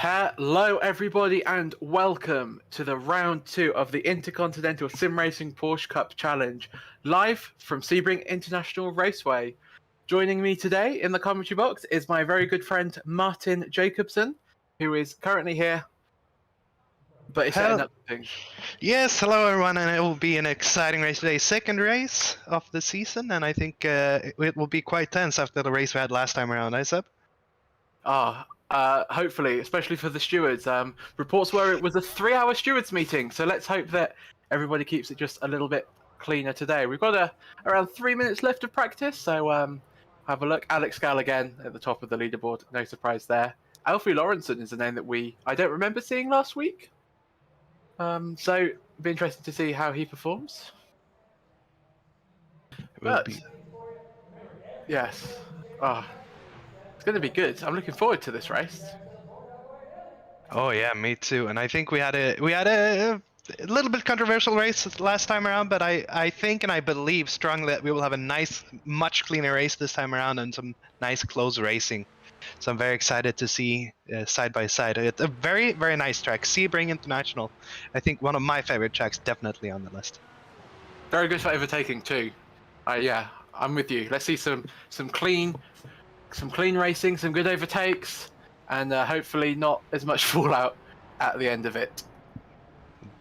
Hello, everybody, and welcome to the round 2 of the Intercontinental Sim Racing Porsche Cup Challenge, live from Sebring International Raceway. Joining me today in the commentary box is my very good friend Martin Jacobson, who is currently here, but he's setting up things. Yes, hello everyone, and it will be an exciting race today. Second race of the season, and I think it will be quite tense after the race we had last time around, Seb? Hopefully, especially for the stewards. Reports were it was a 3-hour stewards meeting, so let's hope that everybody keeps it just a little bit cleaner today. We've got around 3 minutes left of practice, so have a look. Alex Gall again at the top of the leaderboard, no surprise there. Alfie Lawrenson is a name that I don't remember seeing last week. So it'll be interesting to see how he performs. Yes. It's going to be good. I'm looking forward to this race. Oh yeah, me too. And I think we had a little bit controversial race last time around, but I think and I believe strongly that we will have a nice, much cleaner race this time around and some nice close racing. So I'm very excited to see side by side. It's a very, very nice track. Sebring International. I think one of my favorite tracks, definitely on the list. Very good for overtaking too. Yeah, I'm with you. Let's see some clean racing, some good overtakes, and hopefully not as much fallout at the end of it.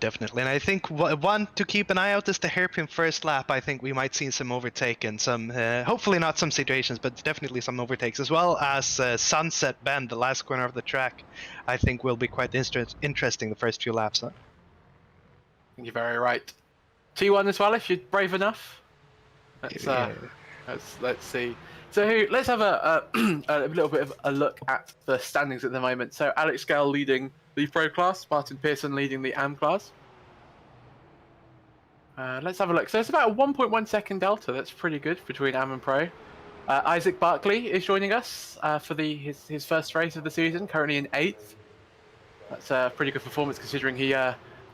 Definitely, and I think one to keep an eye out is the hairpin first lap. I think we might see some overtake and some, hopefully not some situations, but definitely some overtakes, as well as Sunset Bend, the last corner of the track. I think will be quite interesting the first few laps. Huh? You're very right. T1 as well, if you're brave enough. Let's see. So let's have a little bit of a look at the standings at the moment. So Alex Gall leading the Pro class, Martin Pearson leading the AM class. Let's have a look. So it's about a 1.1 second delta. That's pretty good between AM and Pro. Isaac Barkley is joining us for his first race of the season, currently in 8th. That's a pretty good performance considering he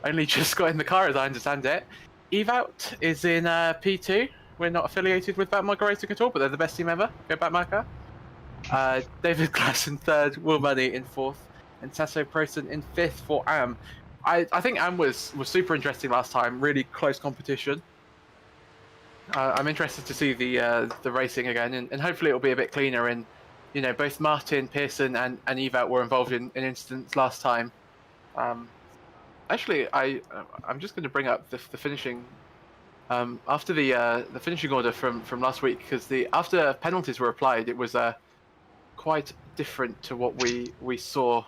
only just got in the car, as I understand it. Evout is in P2. We're not affiliated with Batmarker Racing at all, but they're the best team ever. Go Batmarker. David Glass in 3rd, Will Money in 4th, and Tasso Prosen in 5th for AM. I think AM was super interesting last time. Really close competition. I'm interested to see the racing again, and hopefully it'll be a bit cleaner. And you know, both Martin Pearson and Evout were involved in incidents last time. Actually, I'm just going to bring up the finishing. After the finishing order from last week, because after penalties were applied, it was quite different to what we saw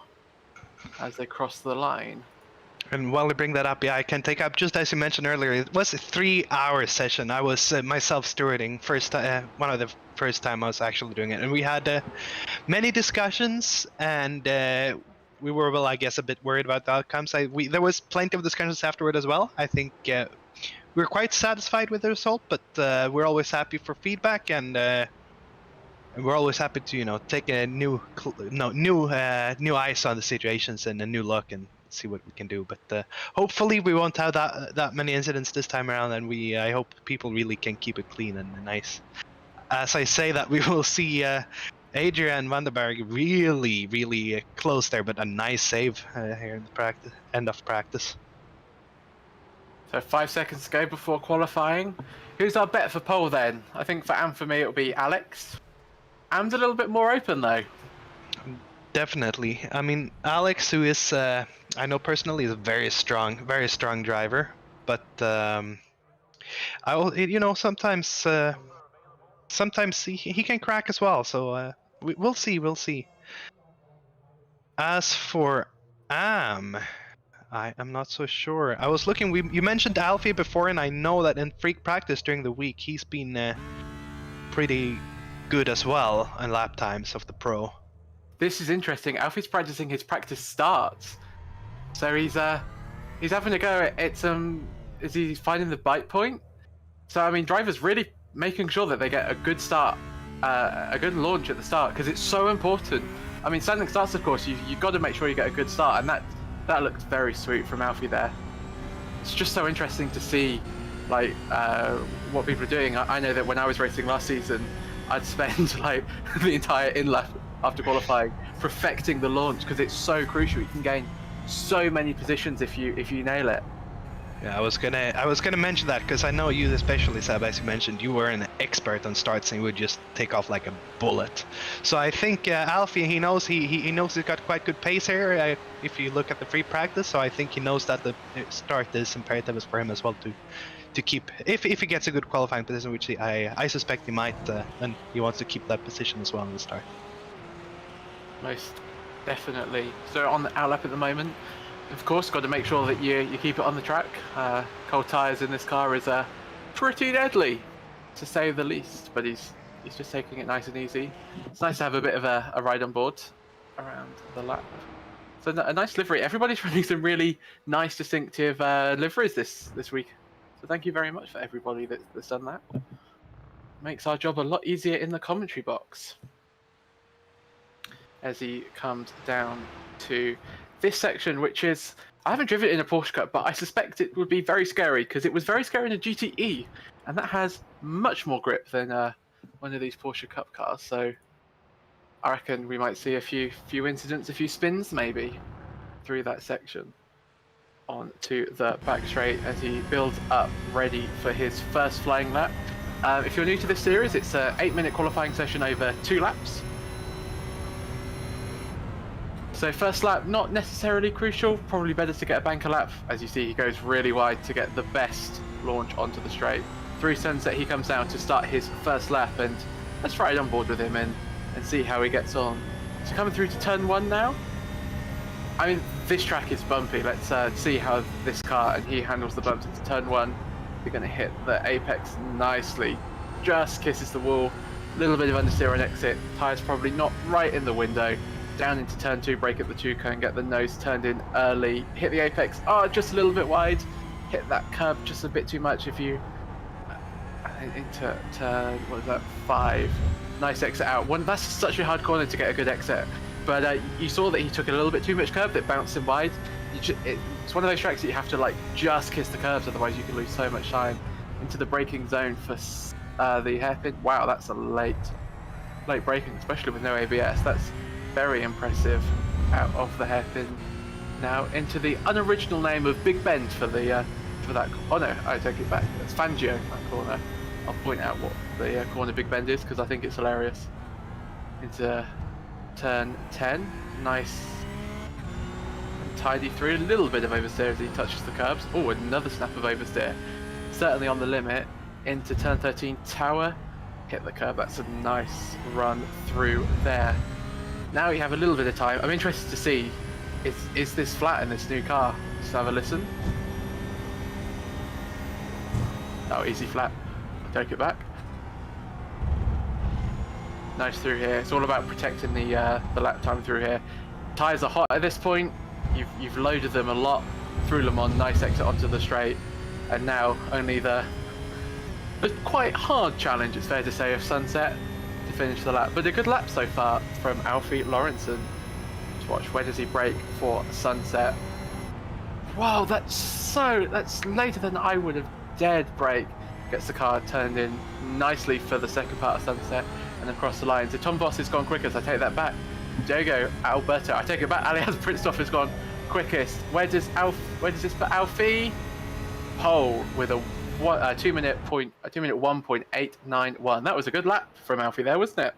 as they crossed the line. And while we bring that up, yeah, I can take up, just as you mentioned earlier, it was a 3-hour session. I was myself stewarding one of the first time I was actually doing it, and we had many discussions, and we were, well, I guess, a bit worried about the outcomes. There was plenty of discussions afterward as well. I think we're quite satisfied with the result, but we're always happy for feedback, and we're always happy to take a new eyes on the situations and a new look and see what we can do. But hopefully we won't have that many incidents this time around, and I hope people really can keep it clean and nice. As I say that, we will see Adrian Vandenberg really close there, but a nice save here in the end of practice. So 5 seconds to go before qualifying. Who's our bet for pole then? I think for AM, for me, it'll be Alex. AM's a little bit more open though. Definitely. I mean, Alex, who is, I know personally, is a very strong driver. But sometimes he can crack as well. So we'll see. As for AM, I'm not so sure. I was looking. You mentioned Alfie before, and I know that in freak practice during the week he's been pretty good as well in lap times of the Pro. This is interesting. Alfie's practicing his practice starts, so he's having a go at some. Is he finding the bite point? So I mean, drivers really making sure that they get a good start, a good launch at the start, because it's so important. I mean, standing starts, of course, you've got to make sure you get a good start, and that looks very sweet from Alfie there. It's just so interesting to see, like, what people are doing. I know that when I was racing last season, I'd spend like the entire in lap after qualifying perfecting the launch, because it's so crucial. You can gain so many positions if you nail it. Yeah, I was gonna mention that because I know you especially, Seb, as you mentioned, you were an expert on starts and you would just take off like a bullet. So I think Alfie, he knows he knows he's got quite good pace here. If you look at the free practice, so I think he knows that the start is imperative for him as well to keep. If he gets a good qualifying position, which I suspect he might, then he wants to keep that position as well in the start. Most definitely. So on the outlap at the moment. Of course, got to make sure that you keep it on the track. Cold tyres in this car is pretty deadly, to say the least. But he's just taking it nice and easy. It's nice to have a bit of a ride on board around the lap. So a nice livery. Everybody's running some really nice, distinctive liveries this week. So thank you very much for everybody that's done that. Makes our job a lot easier in the commentary box. As he comes down to this section, which is, I haven't driven it in a Porsche Cup, but I suspect it would be very scary because it was very scary in a GTE, and that has much more grip than one of these Porsche Cup cars. So I reckon we might see a few incidents, a few spins maybe through that section. On to the back straight as he builds up, ready for his first flying lap. If you're new to this series, it's an 8-minute qualifying session over 2 laps. So first lap, not necessarily crucial, probably better to get a banker lap. As you see, he goes really wide to get the best launch onto the straight. Through Sunset, he comes down to start his first lap, and let's ride on board with him and see how he gets on. So coming through to turn 1 now. I mean, this track is bumpy. Let's see how this car and he handles the bumps into turn 1. They're going to hit the apex nicely. Just kisses the wall. A little bit of understeer on exit. Tyres probably not right in the window. Down into turn 2, brake at the 2 cone, get the nose turned in early, hit the apex, just a little bit wide, hit that curb just a bit too much if you, into turn, what is that, 5, nice exit out. That's such a hard corner to get a good exit, but you saw that he took a little bit too much curb, that bounced him wide. It's one of those tracks that you have to just kiss the curbs, otherwise you can lose so much time. Into the braking zone for the hairpin. Wow, that's a late braking, especially with no ABS. That's very impressive out of the hairpin. Now into the unoriginal name of Big Bend for that. Oh no, I take it back. It's Fangio, that corner. I'll point out what the corner Big Bend is because I think it's hilarious. Into turn 10, nice and tidy through. A little bit of oversteer as he touches the curbs. Oh, another snap of oversteer. Certainly on the limit. Into turn 13, Tower. Hit the curb. That's a nice run through there. Now you have a little bit of time. I'm interested to see, is this flat in this new car? Let's have a listen. Oh, easy flat. I'll take it back. Nice through here. It's all about protecting the lap time through here. Tyres are hot at this point. You've loaded them a lot through Le Mans. Nice exit onto the straight. And now only the quite hard challenge, it's fair to say, of Sunset to finish the lap, but a good lap so far from Alfie Lorentzen. Let's watch, where does he brake for Sunset? Wow, that's later than I would have dared brake. Gets the car turned in nicely for the second part of Sunset and across the line. So Tom Voss has gone quickest, I take that back. Diego Alberto, I take it back. Alias Prinstoff has gone quickest. Where does this put Alfie? Pole with a 2 minute 1.891. That was a good lap from Alfie there, wasn't it?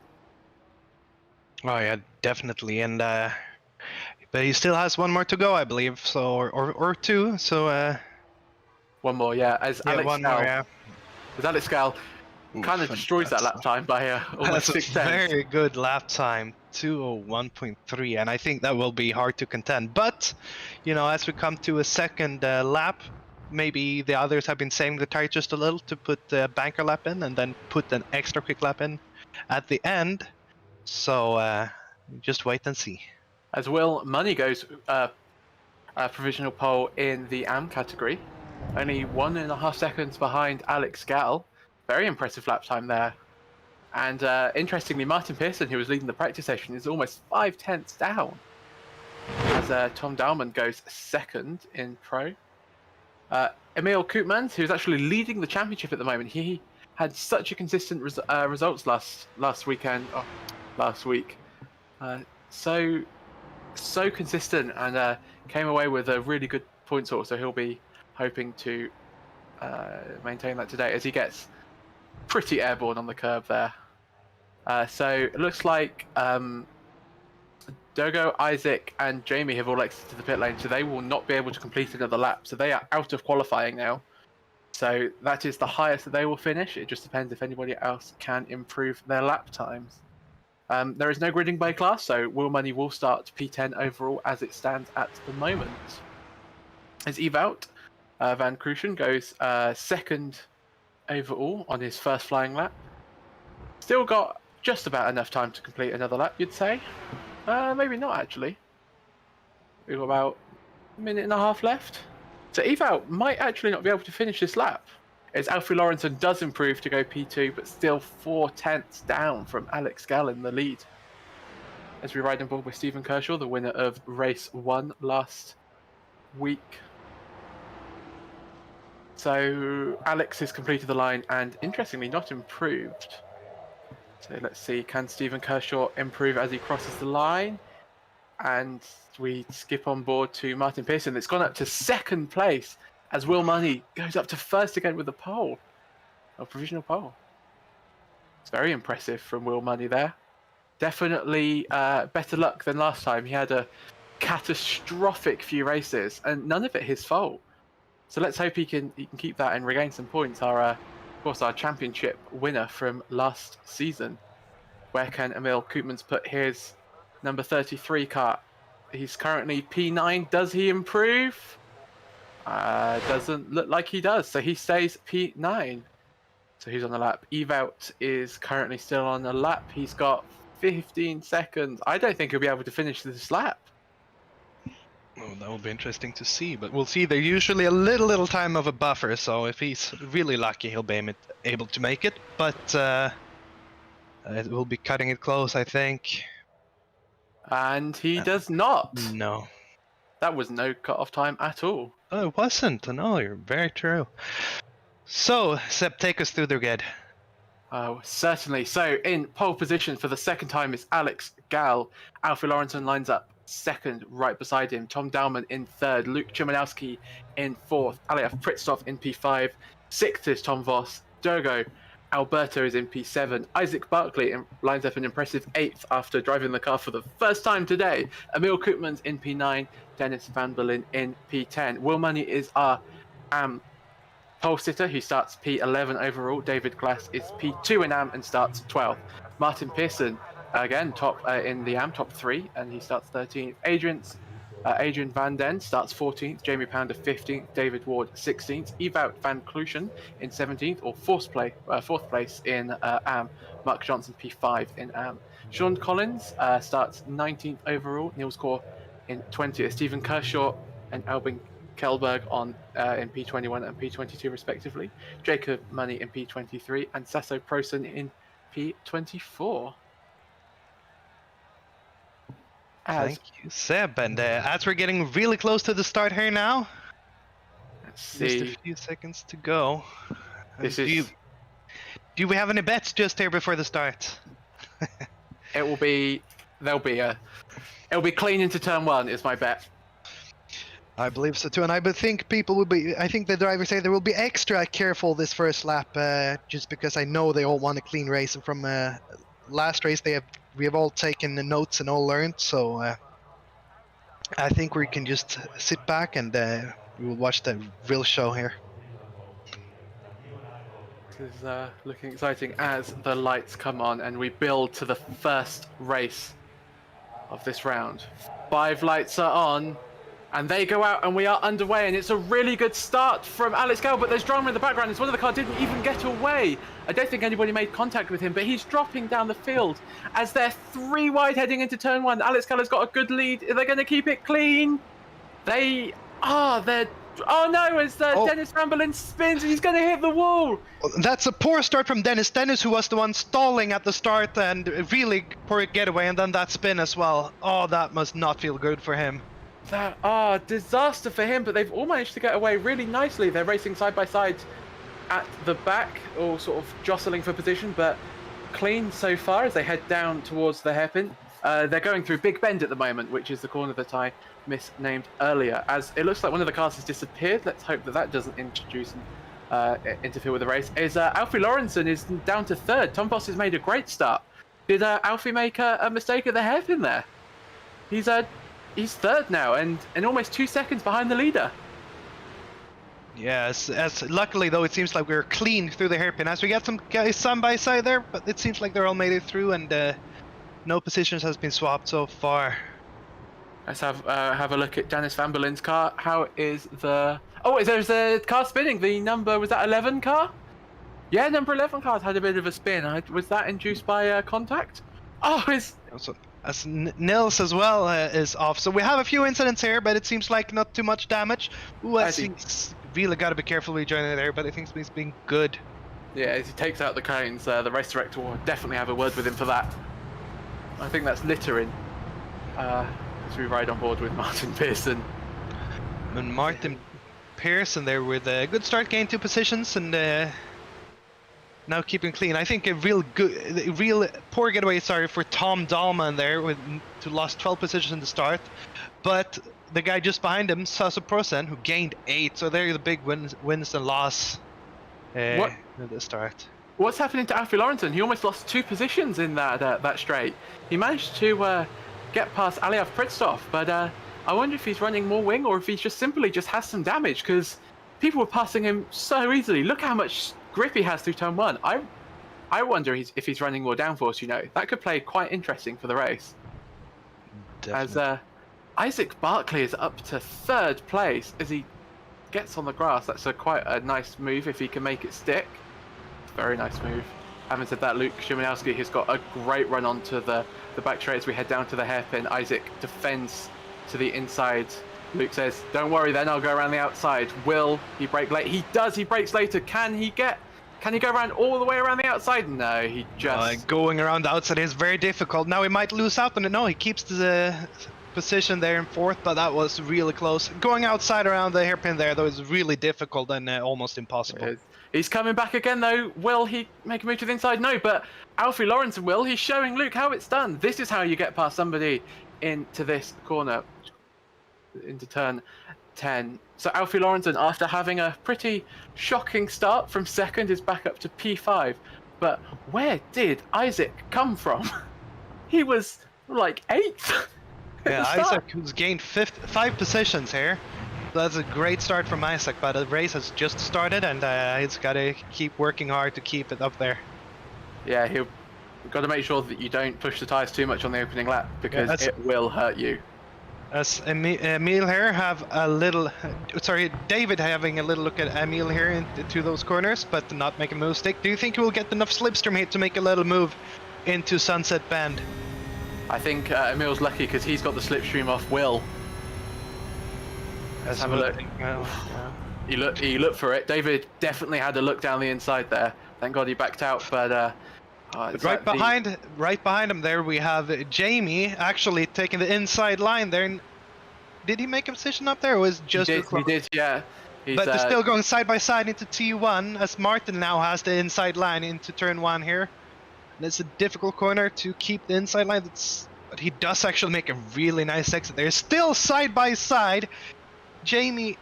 Oh yeah, definitely. And but he still has 1 more to go, I believe. So or 2. So 1 more, yeah. As Alex Gal kind of destroys that lap time by almost 6 tenths. Very good lap time, 2:01.3, and I think that will be hard to contend. But as we come to a second lap, maybe the others have been saving the tire just a little to put the banker lap in and then put an extra quick lap in at the end. So just wait and see. As Will Money goes provisional pole in the AM category, only 1.5 seconds behind Alex Gal. Very impressive lap time there. And interestingly, Martin Pearson, who was leading the practice session, is almost 5 tenths down as Tom Dowman goes second in pro. Emil Koopmans, who's actually leading the championship at the moment, he had such a consistent results last week. so consistent and came away with a really good point sort. So he'll be hoping to maintain that today as he gets pretty airborne on the curb there. So it looks like Dogo, Isaac, and Jamie have all exited the pit lane, so they will not be able to complete another lap. So they are out of qualifying now. So that is the highest that they will finish. It just depends if anybody else can improve their lap times. There is no gridding by class, so Will Money will start P10 overall as it stands at the moment. As Evout, Van Crucian goes second overall on his first flying lap. Still got just about enough time to complete another lap, you'd say. Maybe not, actually. We've got about a minute and a half left. So Evout might actually not be able to finish this lap, as Alfie Lawrenson does improve to go P2, but still 4/10 down from Alex Gall in the lead. As we ride on board with Stephen Kershaw, the winner of race 1 last week. So Alex has completed the line and, interestingly, not improved. So let's see, can Stephen Kershaw improve as he crosses the line? And we skip on board to Martin Pearson. It's gone up to second place as Will Money goes up to first again with a pole, a provisional pole. It's very impressive from Will Money there. Definitely better luck than last time. He had a catastrophic few races and none of it his fault. So let's hope he can keep that and regain some points. Of course, our championship winner from last season. Where can Emil Koopmans put his number 33 car? He's currently P9. Does he improve? Doesn't look like he does. So he stays P9. So he's on the lap. Evout is currently still on the lap. He's got 15 seconds. I don't think he'll be able to finish this lap. Oh, that will be interesting to see, but we'll see. There's usually a little time of a buffer, so if he's really lucky, he'll be able to make it. But it will be cutting it close, I think. And he does not. No. That was no cut-off time at all. Oh, it wasn't. No, you're very true. So, Seb, take us through the grid. Oh, certainly. So, in pole position for the second time is Alex Gall. Alfie Lawrenson lines up second, right beside him. Tom Dowman in third. Luke Chimanowski in fourth. Alef Pritstoff in P5. Sixth is Tom Voss. Dogo Alberto is in P7. Isaac Barkley lines up an impressive 8th after driving the car for the first time today. Emil Koopmans in P9. Dennis Van Berlin in P10. Will Money is our pole sitter. He starts P11 overall. David Glass is P2 in AM and starts 12th. Martin Pearson, again, top in the AM, top 3, and he starts 13th. Adrian Van Den starts 14th, Jamie Pounder 15th, David Ward 16th, Evout Van Clushen in 17th, or fourth place in AM, Mark Johnson P5 in AM. Sean Collins starts 19th overall, Niels Kaur in 20th, Stephen Kershaw and Albin Kelberg in P21 and P22 respectively, Jacob Money in P23, and Sasso Prosen in P24. Thank you, Seb. And as we're getting really close to the start here now, let's see. Just a few seconds to go. Do we have any bets just here before the start? It'll be clean into turn 1 is my bet. I believe so too, and I think the drivers say they will be extra careful this first lap, just because I know they all want a clean race, and from last race we have all taken the notes and all learned, so I think we can just sit back and we will watch the real show here. This is looking exciting as the lights come on and we build to the first race of this round. 5 lights are on and they go out and we are underway, and it's a really good start from Alex Gall, but there's drama in the background as one of the car didn't even get away. I don't think anybody made contact with him, but he's dropping down the field as they're 3 wide heading into turn 1. Alex Gall has got a good lead. Are they going to keep it clean? They are. Oh no, as Dennis Van Berlin spins and he's going to hit the wall. That's a poor start from Dennis. Dennis, who was the one stalling at the start, and really poor getaway, and then that spin as well. Oh, that must not feel good for him. Disaster for him, but they've all managed to get away really nicely. They're racing side by side at the back, all sort of jostling for position, but clean so far as they head down towards the hairpin. They're going through Big Bend at the moment, which is the corner that I misnamed earlier, as it looks like one of the cars has disappeared. Let's hope that that doesn't interfere with the race. Alfie Lawrenson is down to third. Tom Voss has made a great start. Did Alfie make a mistake at the hairpin there? He's third now and almost 2 seconds behind the leader. Yes, as luckily though, it seems like we're clean through the hairpin. As we got some guys side by side there, but it seems like they're all made it through, and no positions has been swapped so far. Let's have a look at Janice Van Berlin's car. How is the... Oh, there's a car spinning. The number, was that 11 car? Yeah, number 11 car's had a bit of a spin. Was that induced by contact? Oh, it's... Also, as Nils as well is off. So we have a few incidents here, but it seems like not too much damage. Ooh, I think really got to be careful rejoining there, but I think it's been good. Yeah, as he takes out the cones, the race director will definitely have a word with him for that. I think that's littering. As we ride on board with Martin Pearson. And Martin Pearson there with a good start, gained 2 positions, and now keeping clean. I think a real poor getaway, for Tom Dahlman there, who lost 12 positions in the start. But the guy just behind him, Sasa Prosen, who gained 8. So there are the big wins and loss at the start. What's happening to Alfie Lawrenson? He almost lost 2 positions in that straight. He managed to get past Aliav Pritstov, but I wonder if he's running more wing or if he just simply has some damage, because people were passing him so easily. Look how much grip he has through turn 1. I wonder if he's running more downforce, That could play quite interesting for the race. Definitely. As Isaac Barkley is up to 3rd place as he gets on the grass. That's quite a nice move if he can make it stick. Very nice move. Having said that, Luke Szymanowski has got a great run onto the back straight as we head down to the hairpin. Isaac defends to the inside. Luke says, don't worry then, I'll go around the outside. Will he brake late? He does, he brakes later. Can he go around all the way around the outside? No, he just... going around the outside is very difficult. Now he might lose out on it. No, he keeps the position there in 4th, but that was really close. Going outside around the hairpin there, though, is really difficult and almost impossible. He's coming back again, though. Will he make a move to the inside? No, but Alfie Lawrenson will. He's showing Luke how it's done. This is how you get past somebody into this corner, into turn 10. So Alfie Lawrenson, after having a pretty shocking start from 2nd, is back up to P5. But where did Isaac come from? He was like 8th. Yeah, Isaac has gained 5 positions here. That's a great start from Isaac, but the race has just started, and he's got to keep working hard to keep it up there. Yeah, he'll got to make sure that you don't push the tyres too much on the opening lap, because it will hurt you. As Emil here have a little, David having a little look at Emil here into those corners, but not making a mistake. Do you think he will get enough slipstream here to make a little move into Sunset Bend? I think Emil's lucky because he's got the slipstream off Will. Let's have a look. He looked for it. David definitely had a look down the inside there. Thank God he backed out, but right behind him there we have Jamie actually taking the inside line there. Did he make a position up there, or was it just he did, yeah. But they're still going side by side into T1 as Martin now has the inside line into turn 1 here. And it's a difficult corner to keep the inside line. But he does actually make a really nice exit there. Still side by side. Jamie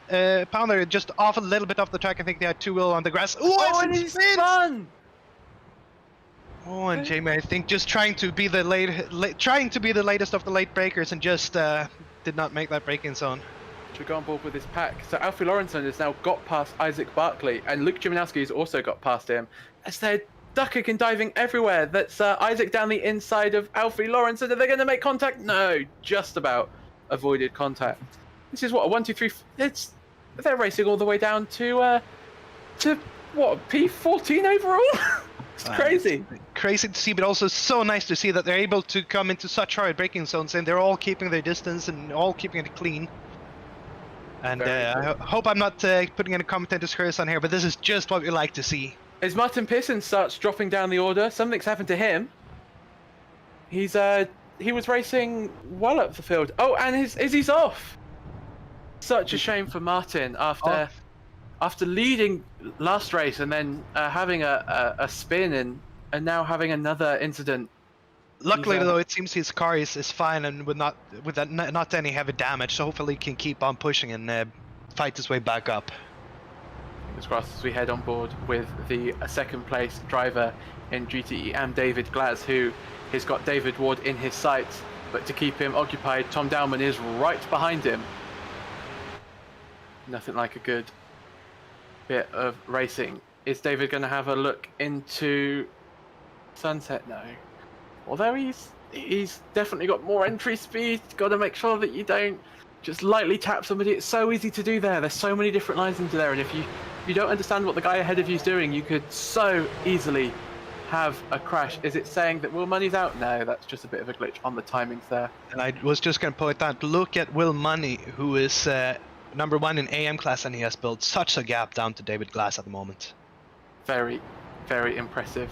Pounder just off a little bit off the track. I think they had 2 wheel on the grass. Oh, and he's spun! Oh, and Jamie, I think just trying to be the latest of the late breakers, and just did not make that braking zone. To go on board with his pack. So Alfie Lawrenson has now got past Isaac Barkley, and Luke Szymanowski has also got past him. As they're ducking and diving everywhere. That's Isaac down the inside of Alfie Lawrenson. Are they going to make contact? No, just about avoided contact. This is what, a 1, 2, 3. They're racing all the way down to what, P14 overall? It's crazy. Crazy to see, but also so nice to see that they're able to come into such hard braking zones, and they're all keeping their distance and all keeping it clean. And I hope I'm not putting any commentator's curse on here, but this is just what we like to see. As Martin Pearson starts dropping down the order, something's happened to him. He was racing well up the field. Oh, and Izzy's off. Such a shame for Martin after leading last race and then having a spin and now having another incident. Luckily, He's, though, it seems his car is fine and not any heavy damage, so hopefully he can keep on pushing and fight his way back up. Fingers crossed as we head on board with the second place driver in GTE and David Glaz, who has got David Ward in his sights, but to keep him occupied, Tom Dowman is right behind him. Nothing like a good bit of racing. Is David going to have a look into Sunset? No. Although he's definitely got more entry speed. Got to make sure that you don't just lightly tap somebody. It's so easy to do there. There's so many different lines into there, and if you don't understand what the guy ahead of you is doing, you could so easily have a crash. Is it saying that Will Money's out? No, that's just a bit of a glitch on the timings there. And I was just going to point out, look at Will Money, who is number 1 in AM class, and he has built such a gap down to David Glass at the moment. Very, very impressive.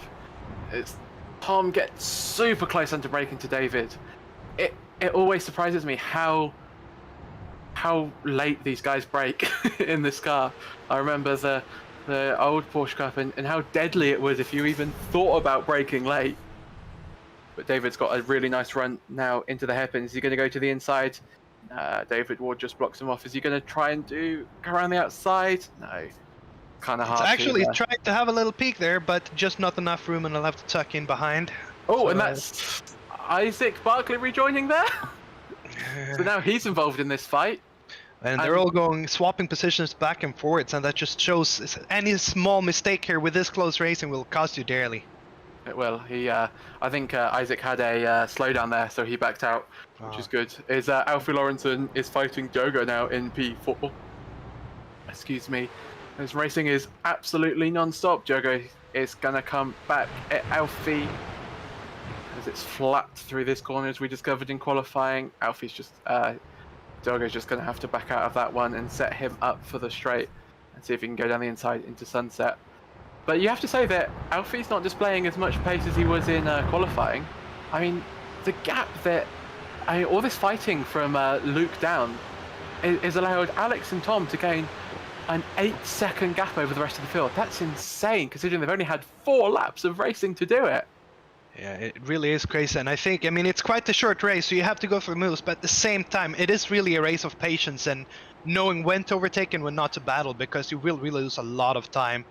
Tom gets super close under braking to David. It always surprises me how late these guys brake in this car. I remember the old Porsche Cup and how deadly it was if you even thought about braking late. But David's got a really nice run now into the hairpin. Is he going to go to the inside? David Ward just blocks him off. Is he going to try and go around the outside? No. Kind of hard. Actually trying to have a little peek there, but just not enough room, and I'll have to tuck in behind. Oh, so, and that's Isaac Barkley rejoining there. So now he's involved in this fight. And they're all swapping positions back and forwards, and that just shows any small mistake here with this close racing will cost you dearly. It will. I think Isaac had a slowdown there, so he backed out, which is good. Alfie Lawrenson is fighting Jogo now in P4. Excuse me. This racing is absolutely non-stop. Jogo is going to come back at Alfie as it's flat through this corner, as we discovered in qualifying. Alfie's just... Jogo's just going to have to back out of that one and set him up for the straight and see if he can go down the inside into Sunset. But you have to say that Alfie's not displaying as much pace as he was in qualifying. I mean, the gap that... all this fighting from Luke down is allowed Alex and Tom to gain an 8-second gap over the rest of the field. That's insane, considering they've only had 4 laps of racing to do it. Yeah, it really is crazy, and I mean, it's quite a short race, so you have to go for moves, but at the same time, it is really a race of patience and knowing when to overtake and when not to battle, because you will really lose a lot of time.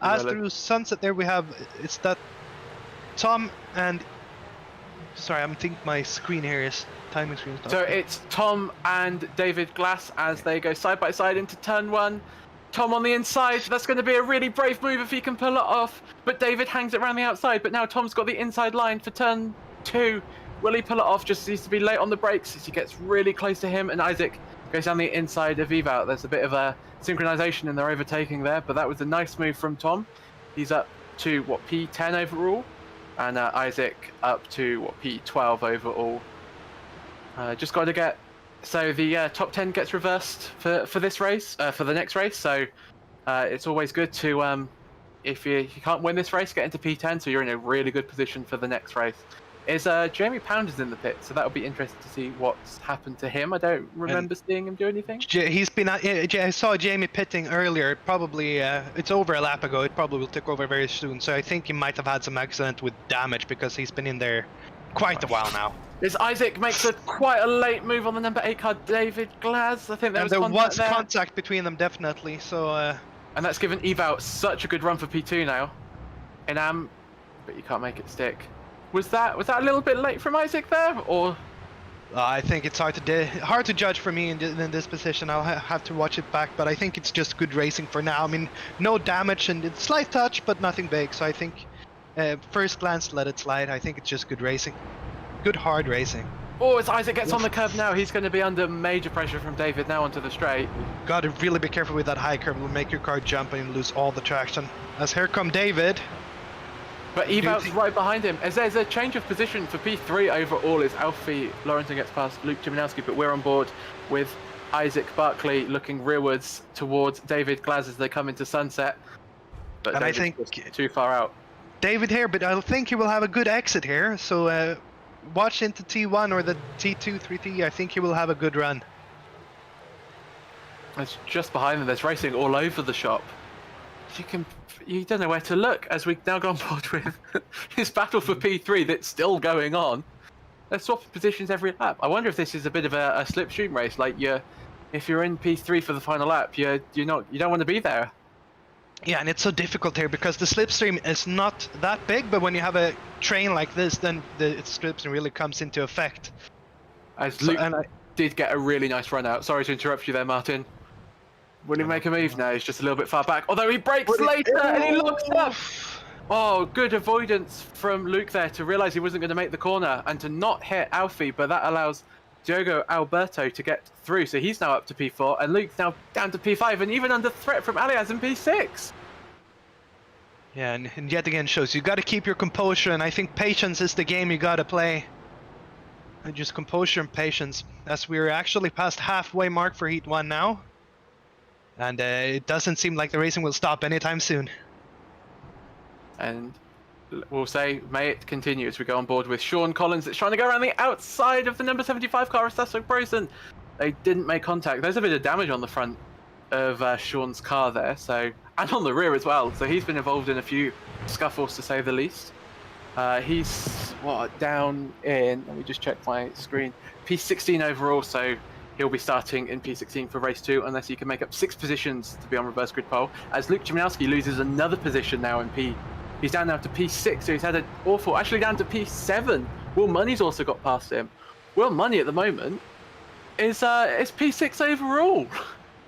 As through Sunset there we have, it's that Tom and... Sorry, I'm thinking my screen here is... timing screen. So it's Tom and David Glass as they go side by side into turn 1. Tom on the inside, that's going to be a really brave move if he can pull it off, but David hangs it around the outside, but now Tom's got the inside line for turn 2. Will he pull it off? Just needs to be late on the brakes as he gets really close to him, and Isaac goes down the inside of Evout. There's a bit of a synchronization in their overtaking there, but that was a nice move from Tom. He's up to, P10 overall, and Isaac up to, P12 overall. Just got to get... So the top 10 gets reversed for this race, for the next race. So it's always good to, if you can't win this race, get into P10, so you're in a really good position for the next race. Jamie Pounders in the pit, so that'll be interesting to see what's happened to him. I don't remember seeing him do anything. He's been... I saw Jamie pitting earlier. Probably, it's over a lap ago. It probably will take over very soon. So I think he might have had some accident with damage because he's been in there quite a while now. Isaac makes quite a late move on the number 8 car, David Glaz. I think there was contact between them, definitely. So, and that's given Evout such a good run for P2 now. In Am, but you can't make it stick. Was that a little bit late from Isaac there, or? I think it's hard to judge for me in this position. I'll have to watch it back, but I think it's just good racing for now. I mean, no damage and it's slight touch, but nothing big. So I think, first glance, let it slide. I think it's just good racing. Good hard racing. Oh, as Isaac gets on the curb now, he's going to be under major pressure from David now onto the straight. Got to really be careful with that high curve. It'll make your car jump and lose all the traction. As here come David. But Evout's right behind him. As there's a change of position for P3 overall as Alfie Lawrenson gets past Luke Chiminowski, but we're on board with Isaac Barkley looking rearwards towards David Glaz as they come into Sunset. But and David's I think too far out. David here, but I think he will have a good exit here. So watch into T1 or the T2, 3T. I think he will have a good run. It's just behind them. There's racing all over the shop. you don't know where to look as we now go on board with this battle for P3 that's still going on. They're swapping positions every lap. I wonder if this is a bit of a slipstream race. Like if you're in P3 for the final lap, you don't want to be there. Yeah, and it's so difficult here because the slipstream is not that big, but when you have a train like this, then the slipstream really comes into effect. As Luke did get a really nice run out. Sorry to interrupt you there, Martin. Will he make a move? No, he's just a little bit far back. Although he brakes later and he looks up. Oh, good avoidance from Luke there to realise he wasn't going to make the corner and to not hit Alfie, but that allows Diogo Alberto to get through. So he's now up to P4 and Luke's now down to P5 and even under threat from Alias in P6. Yeah, and yet again shows you got to keep your composure, and I think patience is the game you got to play. And just composure and patience, as we're actually past halfway mark for Heat 1 now. And it doesn't seem like the racing will stop anytime soon. And we'll say, may it continue as we go on board with Sean Collins. That's trying to go around the outside of the number 75 car, Sasso Brosen. They didn't make contact. There's a bit of damage on the front of Sean's car there, and on the rear as well. So he's been involved in a few scuffles, to say the least. He's down in, let me just check my screen, P16 overall, so he'll be starting in P16 for race 2 unless he can make up 6 positions to be on reverse grid pole, as Luke Chiminowski loses another position now in P. He's down now to P6, so he's had an awful, actually down to P7. Will Money's also got past him. Will Money at the moment is P6 overall.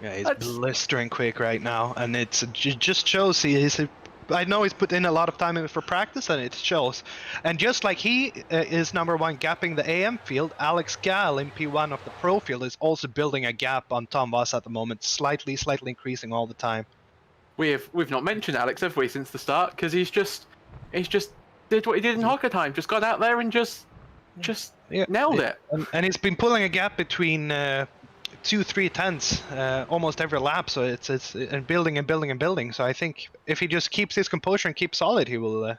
Yeah, he's blistering quick right now, and it just shows I know he's put in a lot of time in for practice, and it shows. And just like he is number 1 gapping the AM field, Alex Gall in P1 of the Pro field is also building a gap on Tom Voss at the moment, slightly increasing all the time. We've not mentioned Alex, have we, since the start? Because he's just did what he did in Hockenheim, just got out there and just nailed it. And he's been pulling a gap between 2-3 tenths almost every lap, so it's and building. So I think if he just keeps his composure and keeps solid, he will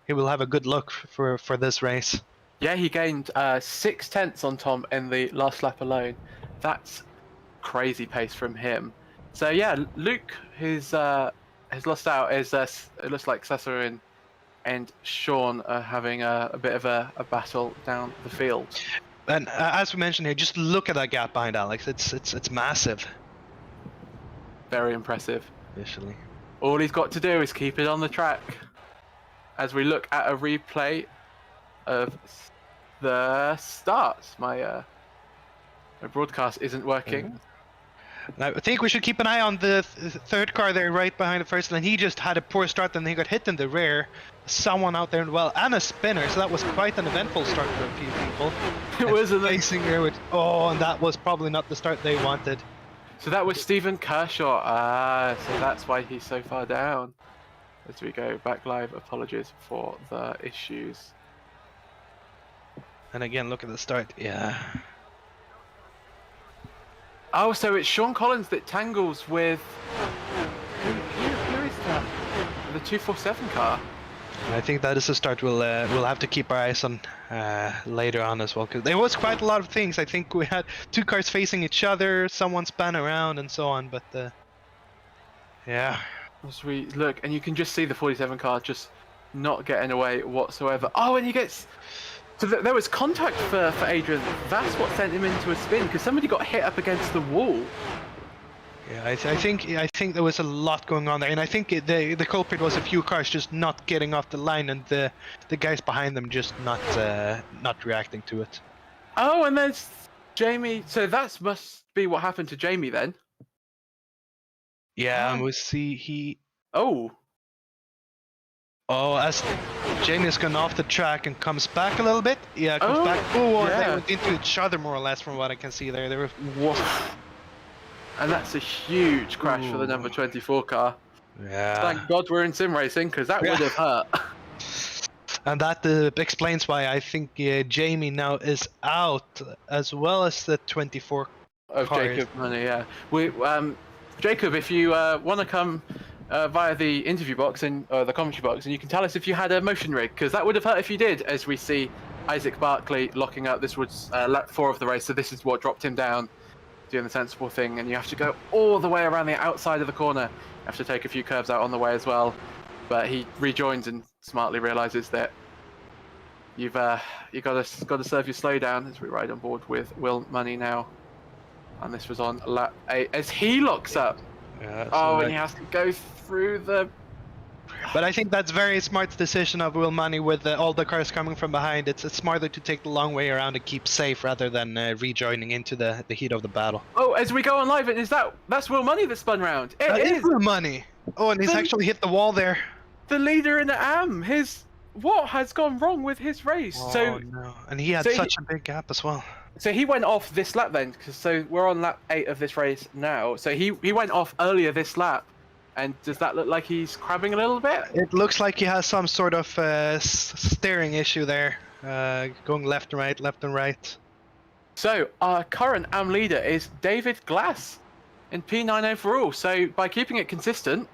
have a good look for this race. Yeah, he gained 6 tenths on Tom in the last lap alone. That's crazy pace from him. So yeah, Luke has lost out. It looks like Cesar and Sean are having a bit of a battle down the field. And as we mentioned here, just look at that gap behind Alex. It's massive. Very impressive. Initially. All he's got to do is keep it on the track. As we look at a replay of the start, my broadcast isn't working. I think we should keep an eye on the third car there right behind the first, and he just had a poor start and he got hit in the rear. Someone out there, and a spinner, so that was quite an eventful start for a few people. It was amazing there with, and that was probably not the start they wanted. So that was Stephen Kershaw. So that's why he's so far down. As we go back live, apologies for the issues. And again, look at the start. Yeah. Oh, so it's Sean Collins that tangles with... Who is that? The 247 car. I think that is a start we'll have to keep our eyes on later on as well, because there was quite a lot of things. I think we had 2 cars facing each other, someone spun around and so on, but yeah. As we look, and you can just see the 47 car just not getting away whatsoever. Oh, and he gets... So there was contact for Adrian. That's what sent him into a spin, because somebody got hit up against the wall. Yeah, I think there was a lot going on there, and I think the culprit was a few cars just not getting off the line, and the guys behind them just not reacting to it. Oh, and there's Jamie. So that must be what happened to Jamie then. Yeah, and we see he. Oh, as Jamie's gone off the track and comes back a little bit. Yeah, comes back. Oh, yeah. They went into each other more or less from what I can see there. They were. And that's a huge crash for the number 24 car. Yeah. Thank God we're in sim racing, because that would have hurt. And that explains why I think Jamie now is out, as well as the 24 of cars. Jacob Money. Yeah. Jacob, if you want to come via the interview box and the commentary box, and you can tell us if you had a motion rig, because that would have hurt if you did. As we see Isaac Barkley locking up. This was lap 4 of the race, so this is what dropped him down, doing the sensible thing, and you have to go all the way around the outside of the corner Have to take a few curves out on the way as well. But he rejoins and smartly realizes that you got to serve your slowdown as we ride on board with Will Money now. And this was on lap 8 as he locks up. Yeah, and he has to go through the. But I think that's very smart decision of Will Money with all the cars coming from behind. It's smarter to take the long way around and keep safe rather than rejoining into the heat of the battle. Oh, as we go on live, that's Will Money that spun round. It is Will Money. Oh, and he's actually hit the wall there. The leader in the AM. What has gone wrong with his race? Oh, no. And he had such a big gap as well. So he went off this lap then, so we're on lap 8 of this race now. So he went off earlier this lap, and does that look like he's crabbing a little bit? It looks like he has some sort of steering issue there, going left and right. So our current AM leader is David Glass in P9 overall. So by keeping it consistent,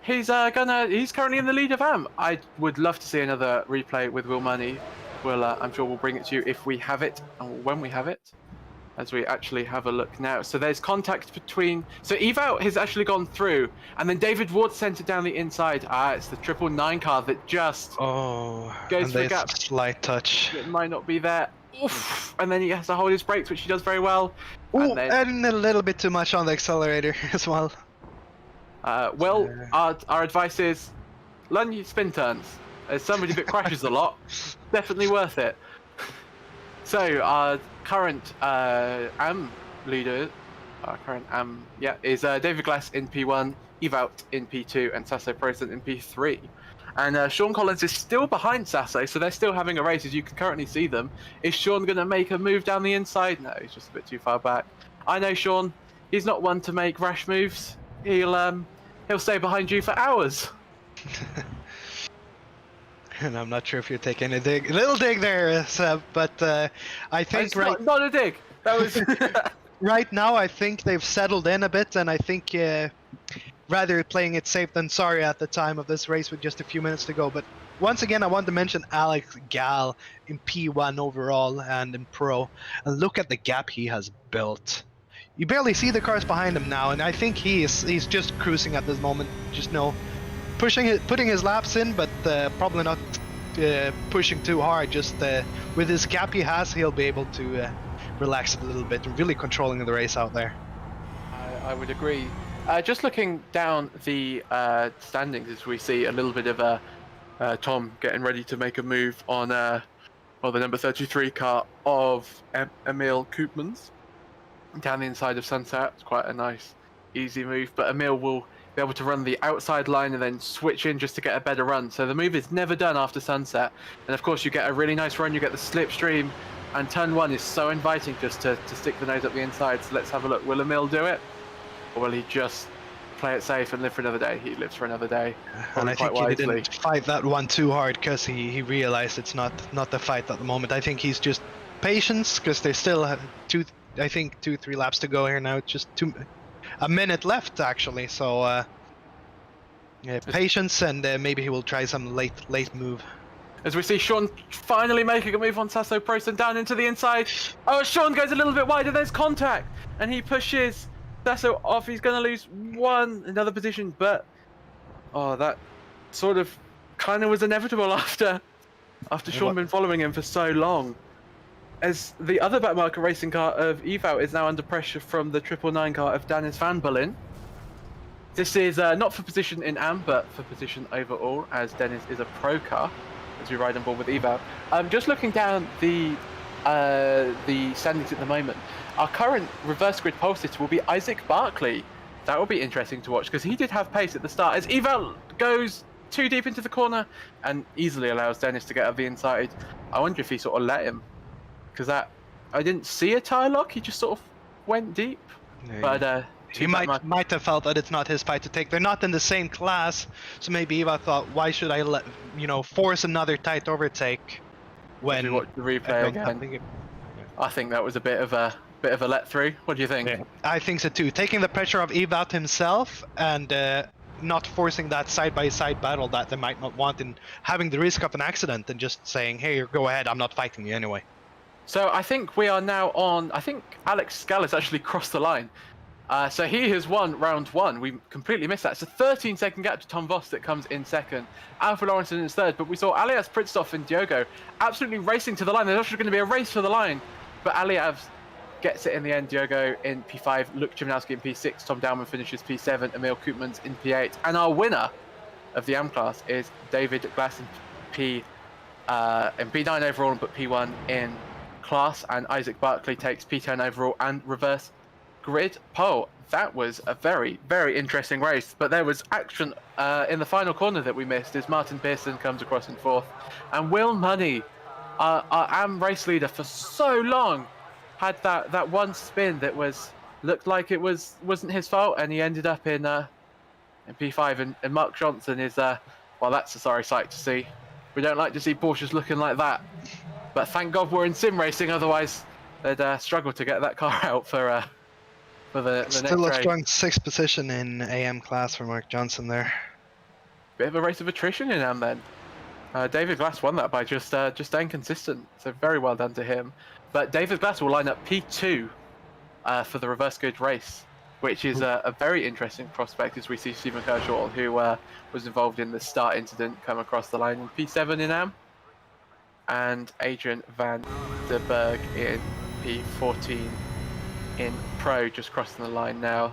he's currently in the lead of AM. I would love to see another replay with Will Money. I'm sure we'll bring it to you if we have it, and when we have it, as we actually have a look now. So there's contact between. So Evout has actually gone through, and then David Ward sent it down the inside. It's the 999 car that just goes for a gap. Slight touch. It might not be there. Oof. And then he has to hold his brakes, which he does very well. Ooh, and a little bit too much on the accelerator as well. Our advice is learn your spin turns. As somebody that crashes a lot, definitely worth it. So our current AM leader, is David Glass in P1, Evout in P2, and Sasso Prosen in P3. And Sean Collins is still behind Sasso, so they're still having a race, as you can currently see them. Is Sean going to make a move down the inside? No, he's just a bit too far back. I know Sean. He's not one to make rash moves. He'll stay behind you for hours. And I'm not sure if you're taking a little dig there, Seb, but I think not a dig. That was right now. I think they've settled in a bit, and I think rather playing it safe than sorry at the time of this race with just a few minutes to go. But once again, I want to mention Alex Gal in P1 overall and in Pro, and look at the gap he has built. You barely see the cars behind him now, and I think he's just cruising at this moment. Just putting his laps in, but probably not pushing too hard. Just with his gap he has, he'll be able to relax a little bit and really controlling the race out there. I would agree. Just looking down the standings, as we see a little bit of Tom getting ready to make a move on the number 33 car of Emil Koopmans down the inside of Sunset. It's quite a nice, easy move, but Emil will be able to run the outside line and then switch in just to get a better run. So the move is never done after Sunset, and of course you get a really nice run. You get the slipstream, and turn 1 is so inviting just to stick the nose up the inside. So let's have a look. Will Emil do it, or will he just play it safe and live for another day? He lives for another day. And I think he didn't fight that one too hard because he realized it's not the fight at the moment. I think he's just patience, because they still have 2-3 laps to go here now. It's just a minute left actually, so patience, and maybe he will try some late move. As we see Sean finally making a move on Sasso Prosen down into the inside. Oh, Sean goes a little bit wider. There's contact, and he pushes Sasso off. He's going to lose another position, but that sort of kind of was inevitable after Sean been following him for so long. As the other backmarker racing car of Evout is now under pressure from the 999 car of Dennis Van Bullen. This is not for position in AM, but for position overall, as Dennis is a pro car, as we ride on board with Evout. Just looking down the standings at the moment, our current reverse grid pole sitter will be Isaac Barkley. That will be interesting to watch, because he did have pace at the start, as Evout goes too deep into the corner and easily allows Dennis to get up the inside. I wonder if he sort of let him, because I didn't see a tyre lock. He just sort of went deep. Yeah. But he might have felt that it's not his fight to take. They're not in the same class, so maybe Eva thought, why should I force another tight overtake when you watch the replay again? I think that was a bit of a let through. What do you think? Yeah, I think so too. Taking the pressure of Eva out himself and not forcing that side-by-side battle that they might not want, and having the risk of an accident, and just saying, hey, go ahead, I'm not fighting you anyway. So I think we are now on. I think Alex Scal has actually crossed the line. So he has won round 1. We completely missed that. It's a 13-second gap to Tom Voss that comes in second. Alfred Lawrence in third, but we saw Alias Pritztoff and Diogo absolutely racing to the line. There's actually going to be a race for the line, but Alias gets it in the end. Diogo in P5, Luke Chiminowski in P6, Tom Dowman finishes P7, Emil Koopmans in P8, and our winner of the AM class is David Glass in P9 overall, but P1 in class, and Isaac Barkley takes P10 overall and reverse grid pole. That was a very, very interesting race, but there was action in the final corner that we missed as Martin Pearson comes across in fourth, and Will Money, our AM race leader for so long, had that one spin that looked like it wasn't his fault, and he ended up in P5, and Mark Johnson is well, that's a sorry sight to see. We don't like to see Porsches looking like that, but thank God we're in sim racing, otherwise they'd struggle to get that car out for the next Still a race. strong 6th position in AM class for Mark Johnson there. Bit of a race of attrition in AM then. David Glass won that by just staying consistent, so very well done to him. But David Glass will line up P2 for the reverse grid race, which is a very interesting prospect as we see Stephen Kershaw, who was involved in the start incident, come across the line in P7 in AM, and Adrian van der Berg in P14 in Pro, just crossing the line now.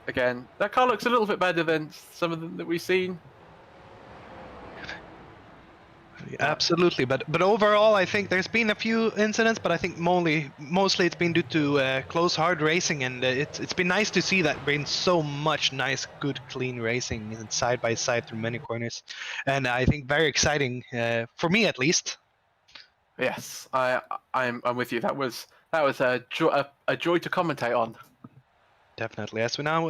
Again, that car looks a little bit better than some of them that we've seen. Absolutely, but overall, I think there's been a few incidents, but I think mostly it's been due to close, hard racing, and it's been nice to see that been so much nice, good, clean racing side by side through many corners, and I think very exciting for me at least. Yes, I'm with you. That was a joy to commentate on. Definitely. As we now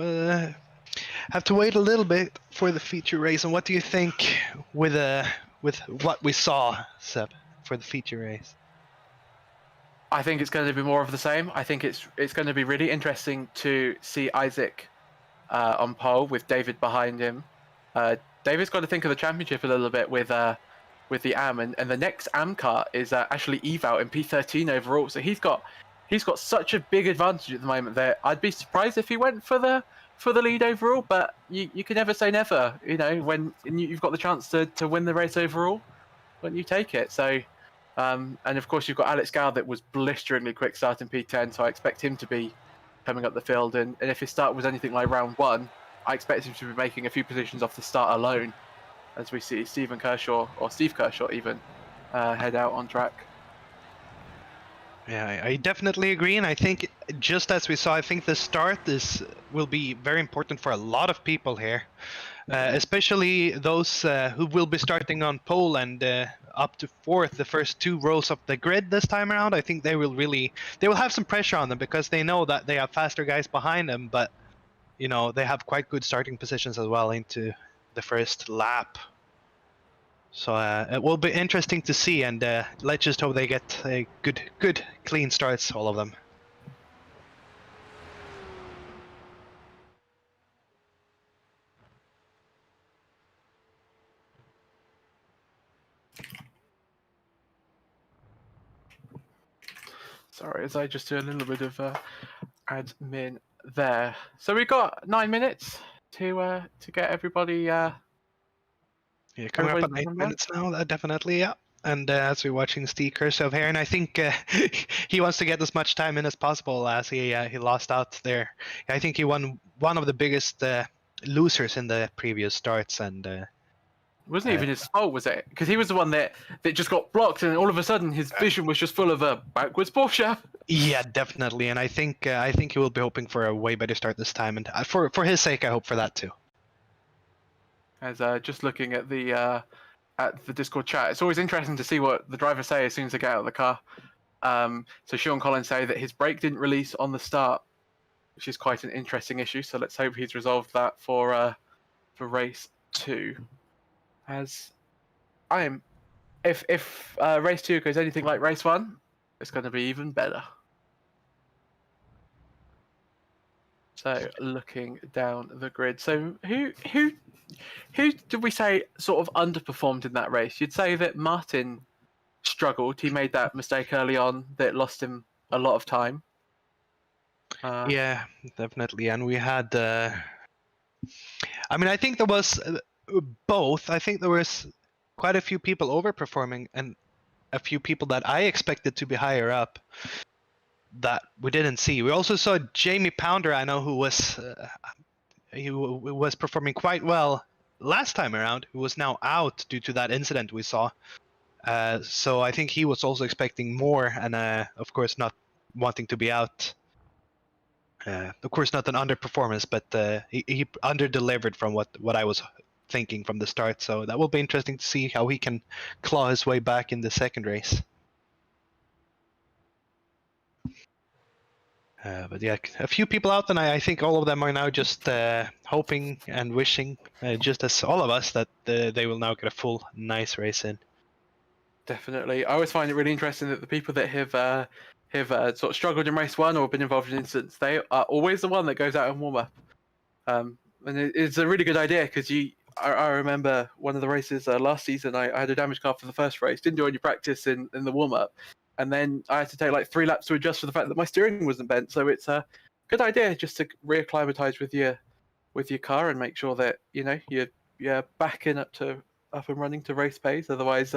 have to wait a little bit for the feature race, and what do you think with what we saw, Seb, for the feature race? I think it's going to be more of the same. I think it's going to be really interesting to see Isaac on pole with David behind him. David's got to think of the championship a little bit with the AM, and the next AM car is actually Eval in P13 overall. So he's got such a big advantage at the moment there. I'd be surprised if he went for the lead overall, but you can never say never. You know, when you've got the chance to win the race overall, when you take it. So, and of course you've got Alex Gow that was blisteringly quick starting P10, so I expect him to be coming up the field. And if his start was anything like round 1, I expect him to be making a few positions off the start alone, as we see Steve Kershaw even head out on track. Yeah, I definitely agree, and I think just as we saw, I think the start will be very important for a lot of people here, especially those who will be starting on pole and up to 4th, the first 2 rows of the grid this time around. I think they will have some pressure on them because they know that they have faster guys behind them, but you know they have quite good starting positions as well into the first lap. So it will be interesting to see, and let's just hope they get a good, clean starts, all of them. Sorry, as I just do a little bit of admin there. So we've got 9 minutes to get everybody. Yeah, coming up at 8 minutes now, definitely, yeah. And as we're watching Steve Kershaw here, and I think he wants to get as much time in as possible as he lost out there. I think he won one of the biggest losers in the previous starts, and it wasn't even his fault, was it? Because he was the one that just got blocked, and all of a sudden his vision was just full of a backwards Porsche. Yeah, definitely, and I think he will be hoping for a way better start this time, and for his sake, I hope for that too. As just looking at the Discord chat, it's always interesting to see what the drivers say as soon as they get out of the car. So Sean Collins say that his brake didn't release on the start, which is quite an interesting issue. So let's hope he's resolved that for race 2. As if race 2 goes anything like race 1, it's going to be even better. So looking down the grid, so who did we say sort of underperformed in that race? You'd say that Martin struggled. He made that mistake early on that lost him a lot of time. Yeah, definitely. And we had, I mean, I think there was both. I think there was quite a few people overperforming and a few people that I expected to be higher up that we didn't see. We also saw Jamie Pounder, I know, who was was performing quite well last time around, who was now out due to that incident we saw. So I think he was also expecting more, and of course not wanting to be out. Of course, not an underperformance, but he under-delivered from what I was thinking from the start. So that will be interesting to see how he can claw his way back in the second race. But yeah, a few people out, and I think all of them are now just hoping and wishing, just as all of us, that they will now get a full nice race in. Definitely. I always find it really interesting that the people that have sort of struggled in race one or been involved in incidents, they are always the one that goes out and warm up. And it's a really good idea because I remember one of the races last season. I had a damaged car for the first race, didn't do any practice in the warm up, and then I had to take like 3 laps to adjust for the fact that my steering wasn't bent. So it's a good idea just to reacclimatize with your car and make sure that you're back in up and running to race pace. Otherwise,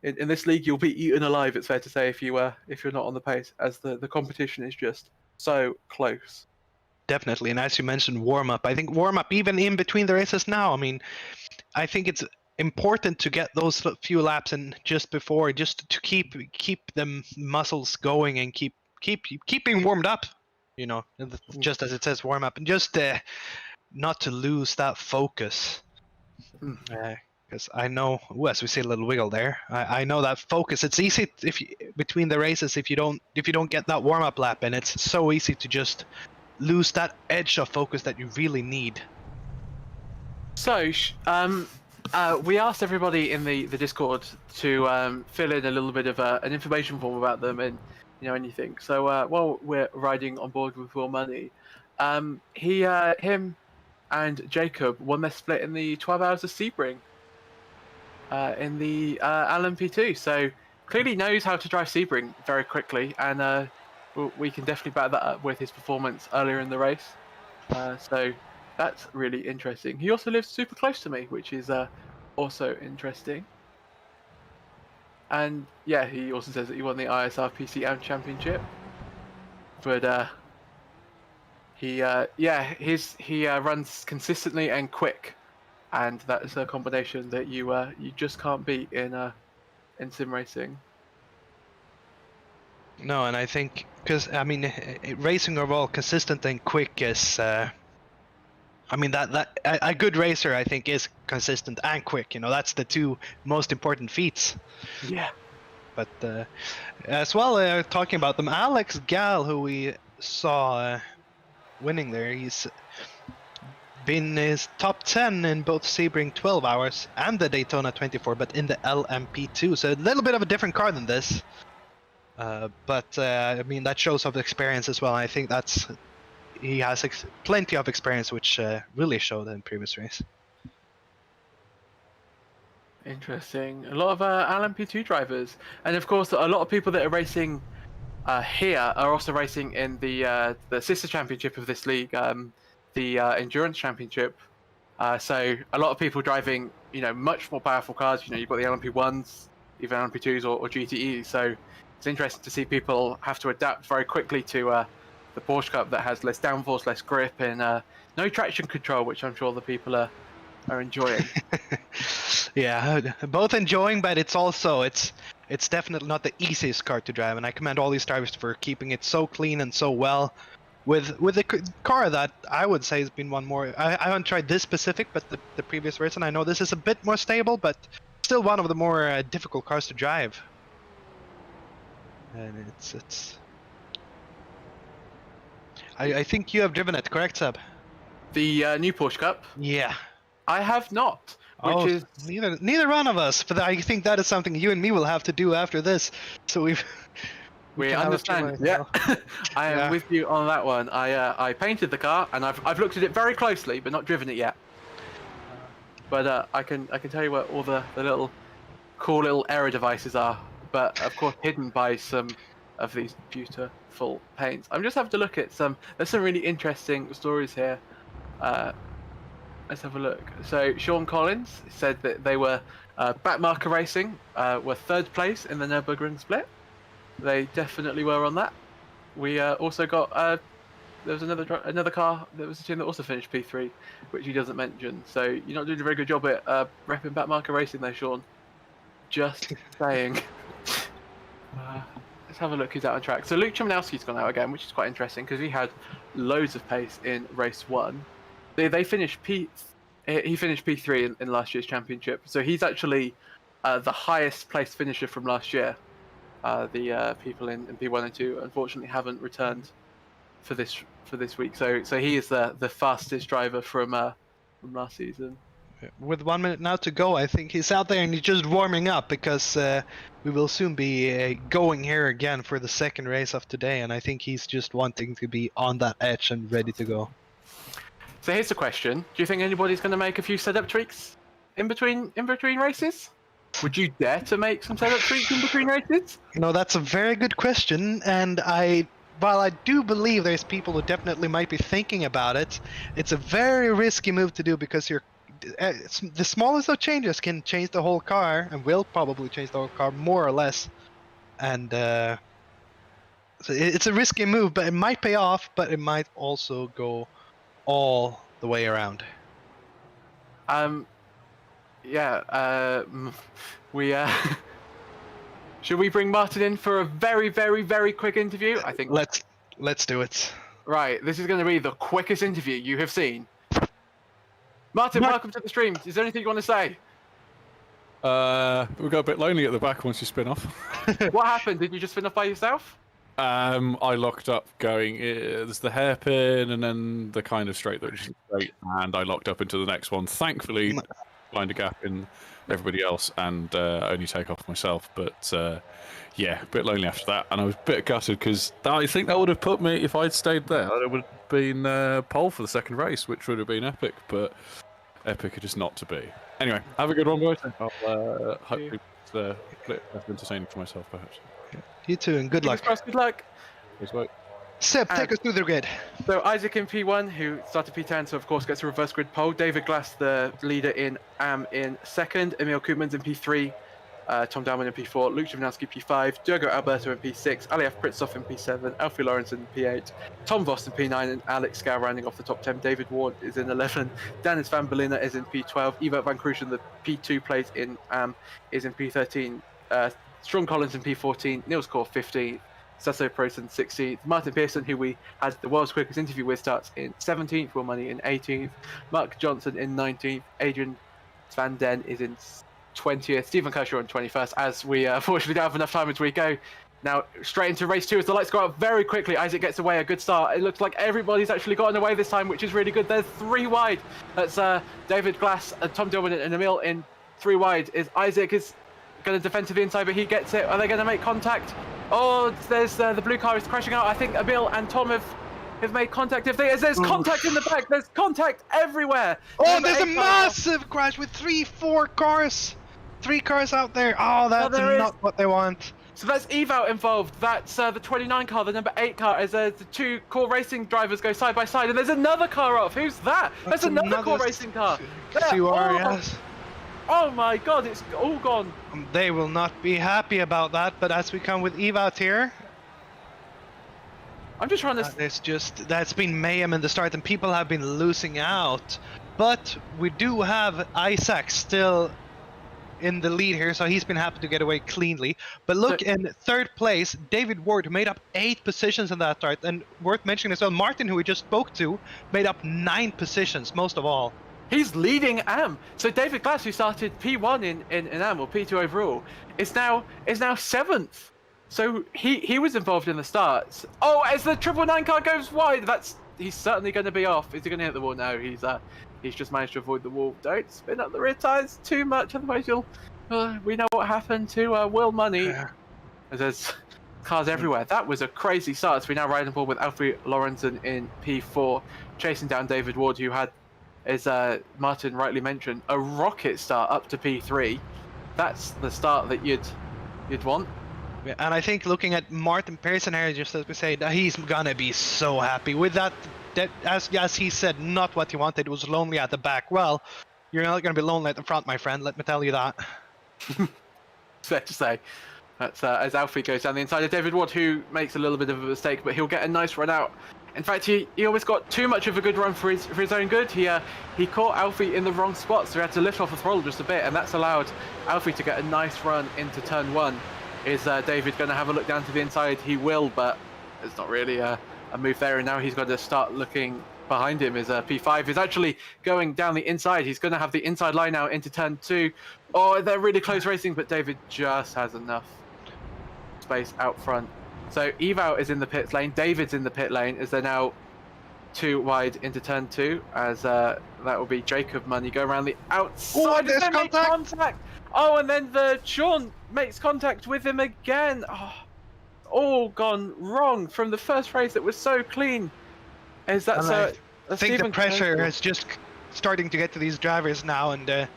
in this league, you'll be eaten alive. It's fair to say if you're not on the pace, as the competition is just so close. Definitely, and as you mentioned, warm up. I think warm up even in between the races now. I mean, I think it's important to get those few laps in just before, just to keep them muscles going and keep being warmed up. You know, just as it says, warm up, and just not to lose that focus. Because I know, as we see a little wiggle there, I know that focus. It's easy between the races if you don't get that warm up lap, and it's so easy to just lose that edge of focus that you really need. So, we asked everybody in the Discord to fill in a little bit of an information form about them and anything. So while we're riding on board with Will Money, him and Jacob won their split in the 12 Hours of Sebring in the LMP2. So clearly knows how to drive Sebring very quickly, and we can definitely back that up with his performance earlier in the race. So that's really interesting. He also lives super close to me, which is also interesting. And yeah, he also says that he won the ISRPC AM Championship. But he runs consistently and quick, and that is a combination that you just can't beat in sim racing. No, and I think because racing overall, consistent and quick is. That a good racer, I think, is consistent and quick. That's the two most important feats. Yeah. But as well, talking about them, Alex Gall, who we saw winning there, he's been his top 10 in both Sebring 12 Hours and the Daytona 24, but in the LMP2, so a little bit of a different car than this. But that shows off experience as well. I think he has plenty of experience, which really showed in previous race. Interesting. A lot of LMP2 drivers, and of course, a lot of people that are racing here are also racing in the sister championship of this league, the endurance championship. So a lot of people driving, much more powerful cars. You've got the LMP1s, even LMP2s or GTEs. So it's interesting to see people have to adapt very quickly to the Porsche Cup that has less downforce, less grip, and no traction control, which I'm sure the people are enjoying. Yeah, both enjoying, but it's definitely not the easiest car to drive, and I commend all these drivers for keeping it so clean and so well. With a car that I would say has been one more. I haven't tried this specific, but the previous race, and I know this is a bit more stable, but still one of the more difficult cars to drive. And it's. I think you have driven it, correct, Seb? The new Porsche Cup? Yeah. I have not. Which is neither one of us, but I think that is something you and me will have to do after this. So we understand. Yeah, I am with you on that one. I painted the car and I've looked at it very closely, but not driven it yet. But I can tell you where all the little cool little error devices are, but of course hidden by some of these awful pains. I'm just having to look at there's some really interesting stories here. Let's have a look. So Sean Collins said that they were Backmarker Racing were 3rd place in the Nürburgring split. They definitely were on that. We also got there was another car. There was a team that also finished P3, which he doesn't mention. So you're not doing a very good job at repping Backmarker Racing there, Sean. Just saying. Let's have a look who's out on track. So Luke Chemnowski's gone out again, which is quite interesting because he had loads of pace in race 1. They finished he finished P3 in last year's championship, so he's actually the highest placed finisher from last year. The people in P1 and 2 unfortunately haven't returned for this week, so he is the fastest driver from last season. With 1 minute now to go, I think he's out there and he's just warming up because we will soon be going here again for the 2nd race of today, and I think he's just wanting to be on that edge and ready to go. So here's the question: do you think anybody's going to make a few setup tweaks in between races? Would you dare to make some setup tweaks in between races? No, that's a very good question, and while I do believe there's people who definitely might be thinking about it, it's a very risky move to do because the smallest of changes can change the whole car, and will probably change the whole car more or less. And so it's a risky move, but it might pay off, but it might also go all the way around. We should we bring Martin in for a very, very, very quick interview? I think let's do it. Right, this is going to be the quickest interview you have seen. Martin, welcome to the stream. Is there anything you want to say? We got a bit lonely at the back once you spin off. What happened? Did you just spin off by yourself? I locked up going, there's the hairpin and then the kind of straight that is straight, and I locked up into the next one. Thankfully, find a gap in everybody else and only take off myself. But yeah, a bit lonely after that, and I was a bit gutted because I think that would have put me, if I'd stayed there, it would have been pole for the 2nd race, which would have been epic, but epic it is not to be. Anyway, have a good one, boys. I'll hopefully it's less entertaining for myself, perhaps. You too, and good luck. Good luck. Seb, take us through the grid. So Isaac in P1, who started P10, so of course gets a reverse grid pole. David Glass, the leader in AM, in 2nd. Emil Koopmans in P3. Tom Dalman in P4. Luke Chemnowski P5. Diogo Alberto in P6. Aliaf Pritzov in P7. Alfie Lawrence in P8. Tom Voss in P9, and Alex Scow rounding off the top 10. David Ward is in 11. Dennis Van Berliner is in P12. Eva Van Kruisen, the P2 place in AM, is in P13. Sean Collins in P14, Niels Core 15th, Sasso Prosen 16th, Martin Pearson, who we had the world's quickest interview with, starts in 17th, Will Money in 18th, Mark Johnson in 19th, Adrian Van Den is in 20th, Stephen Kershaw in 21st, as we unfortunately don't have enough time as we go. Now, straight into race 2 as the lights go out very quickly. Isaac gets away, a good start. It looks like everybody's actually gotten away this time, which is really good. There's 3 wide. That's David Glass, Tom Dillman and Emil in 3 wide. Isaac is going to defend to the inside, but he gets it. Are they going to make contact? Oh, there's the blue car is crashing out. I think Emil and Tom have made contact. If there's contact in the back, there's contact everywhere. Oh, there's a massive crash with 3 cars out there. Oh, that's not what they want. So that's Evout involved. That's the 29 car, the number 8 car, as the 2 core racing drivers go side by side, and there's another car off. Who's that? That's another core racing car. Oh my god, it's all gone. They will not be happy about that, but as we come with Evout here, I'm just trying to... that's been mayhem in the start and people have been losing out. But we do have Isaac still in the lead here, so he's been happy to get away cleanly. But look, in 3rd place, David Ward, who made up 8 positions in that start, and worth mentioning as well, Martin, who we just spoke to, made up 9 positions, most of all. He's leading AM. So David Glass, who started P1 in AM, or P2 overall, is now 7th. So he was involved in the starts. Oh, as the 999 car goes wide, he's certainly going to be off. Is he going to hit the wall? No, he's just managed to avoid the wall. Don't spin up the rear tires too much, otherwise we know what happened to Will Money. There's cars everywhere. That was a crazy start. So we now ride the ball with Alfie Lorenzen in P4, chasing down David Ward, who had, as Martin rightly mentioned, a rocket start up to P3. That's the start that you'd want. Yeah, and I think looking at Martin Pearson here, just as we say, that he's gonna be so happy with that. That as he said, not what he wanted. It was lonely at the back. Well, you're not gonna be lonely at the front, my friend. Let me tell you that. Fair to say. That's as Alfie goes down the inside of David Ward, who makes a little bit of a mistake, but he'll get a nice run out. In fact, he always got too much of a good run for his own good. He caught Alfie in the wrong spot, so he had to lift off the throttle just a bit, and that's allowed Alfie to get a nice run into turn 1. Is David going to have a look down to the inside? He will, but it's not really a move there, and now he's got to start looking behind him. Is P5 is actually going down the inside. He's going to have the inside line now into turn 2. Oh, they're really close racing, but David just has enough space out front. So Eval is in the pit lane. David's in the pit lane as they're now 2 wide into turn 2. As that will be Jacob Money go around the outside. Oh, there's contact. Oh, and then the Sean makes contact with him again. Oh, all gone wrong from the first race that was so clean. Is that so? I think the pressure is just starting to get to these drivers now, and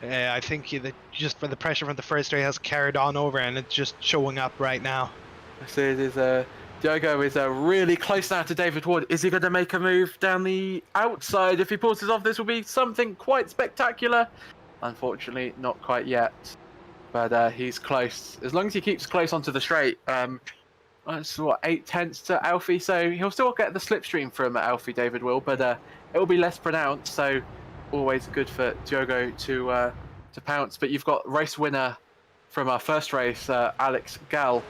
I think just for the pressure from the first race has carried on over, and it's just showing up right now. So it is Diogo is really close now to David Ward. Is he going to make a move down the outside? If he pulls this off, this will be something quite spectacular. Unfortunately, not quite yet, but he's close. As long as he keeps close onto the straight, that's what 8/10 to Alfie. So he'll still get the slipstream from Alfie. David will, but it will be less pronounced. So always good for Diogo to pounce. But you've got race winner from our first race, Alex Gall,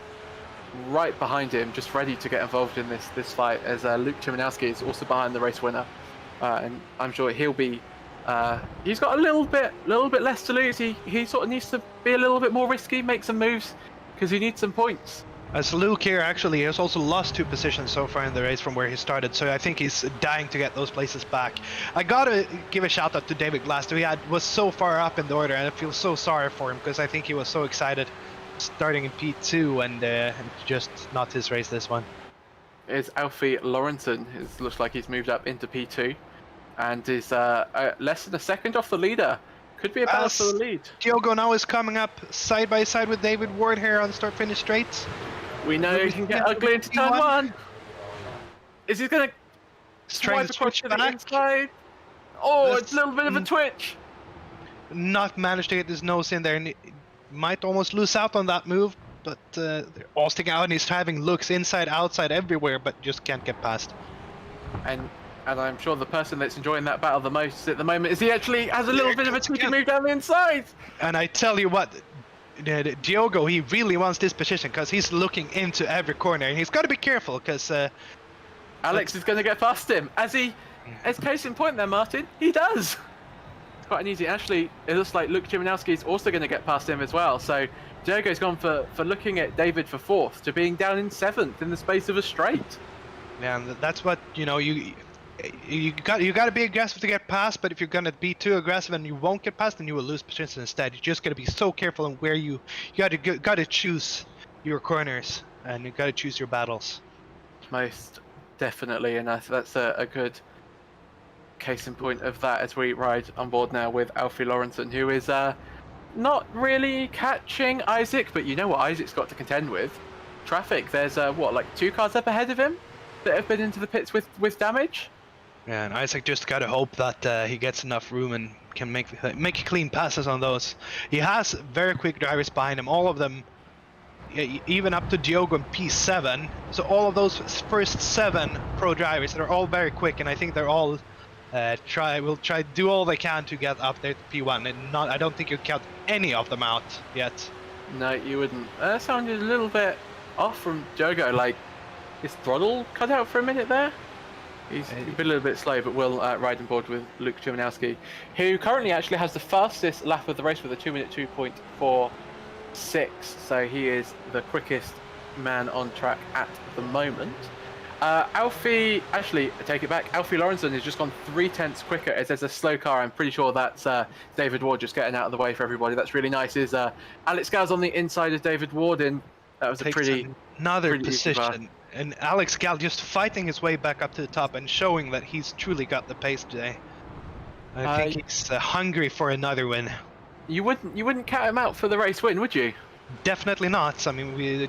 right behind him, just ready to get involved in this fight. As Luke Chiminowski is also behind the race winner, and I'm sure he'll be. He's got a little bit less to lose. He sort of needs to be a little bit more risky, make some moves, because he needs some points. As Luke here actually has also lost 2 positions so far in the race from where he started, so I think he's dying to get those places back. I gotta give a shout out to David Glass, who was so far up in the order, and I feel so sorry for him because I think he was so excited starting in P2 and just not his race this one. Is Alfie Lawrenson. It looks like he's moved up into P2. And is less than a second off the leader. Could be a battle for the lead. Diogo now is coming up side by side with David Ward here on start finish straights. We know he can get ugly into turn 1. Is he going to swipe across to the inside? Oh, it's a little bit of a twitch. Not managed to get his nose in there, and he might almost lose out on that move. But they're all sticking out, and he's having looks inside, outside, everywhere, but just can't get past. And I'm sure the person that's enjoying that battle the most at the moment is he actually has a little bit of a tweaky move down the inside. And I tell you what, Diogo, he really wants this position because he's looking into every corner, and he's got to be careful because Alex is going to get past him. As case in point there, Martin, he does. It's quite an easy. Actually, it looks like Luke Chiminowski is also going to get past him as well. So Diogo's gone for looking at David for 4th to being down in 7th in the space of a straight. Yeah, and that's what you got to be aggressive to get past, but if you're gonna be too aggressive and you won't get past, then you will lose position instead. You just gotta be so careful on where you gotta choose your corners, and you gotta choose your battles. Most definitely, and that's a good case in point of that as we ride on board now with Alfie Lawrenson, who is not really catching Isaac, but you know what Isaac's got to contend with? Traffic. There's like 2 cars up ahead of him that have been into the pits with damage. Yeah, and Isaac just gotta hope that he gets enough room and can make clean passes on those. He has very quick drivers behind him, all of them, even up to Diogo in P7. So all of those first 7 pro drivers, they're all very quick, and I think they're all will try to do all they can to get up there to P1. And I don't think you count any of them out yet. No, you wouldn't. That sounded a little bit off from Diogo. Like his throttle cut out for a minute there. He's been a little bit slow, but we'll ride on board with Luke Chiminowski, who currently actually has the fastest lap of the race with a 2-minute 2.46. So he is the quickest man on track at the moment. Alfie, actually, I take it back. Alfie Lawrenson has just gone 3/10 quicker as there's a slow car. I'm pretty sure that's David Ward just getting out of the way for everybody. That's really nice. Is Alex Gall's on the inside of David Ward, and that was another position. And Alex Gall just fighting his way back up to the top and showing that he's truly got the pace today. I think he's hungry for another win. You wouldn't count him out for the race win, would you? Definitely not. I mean, we're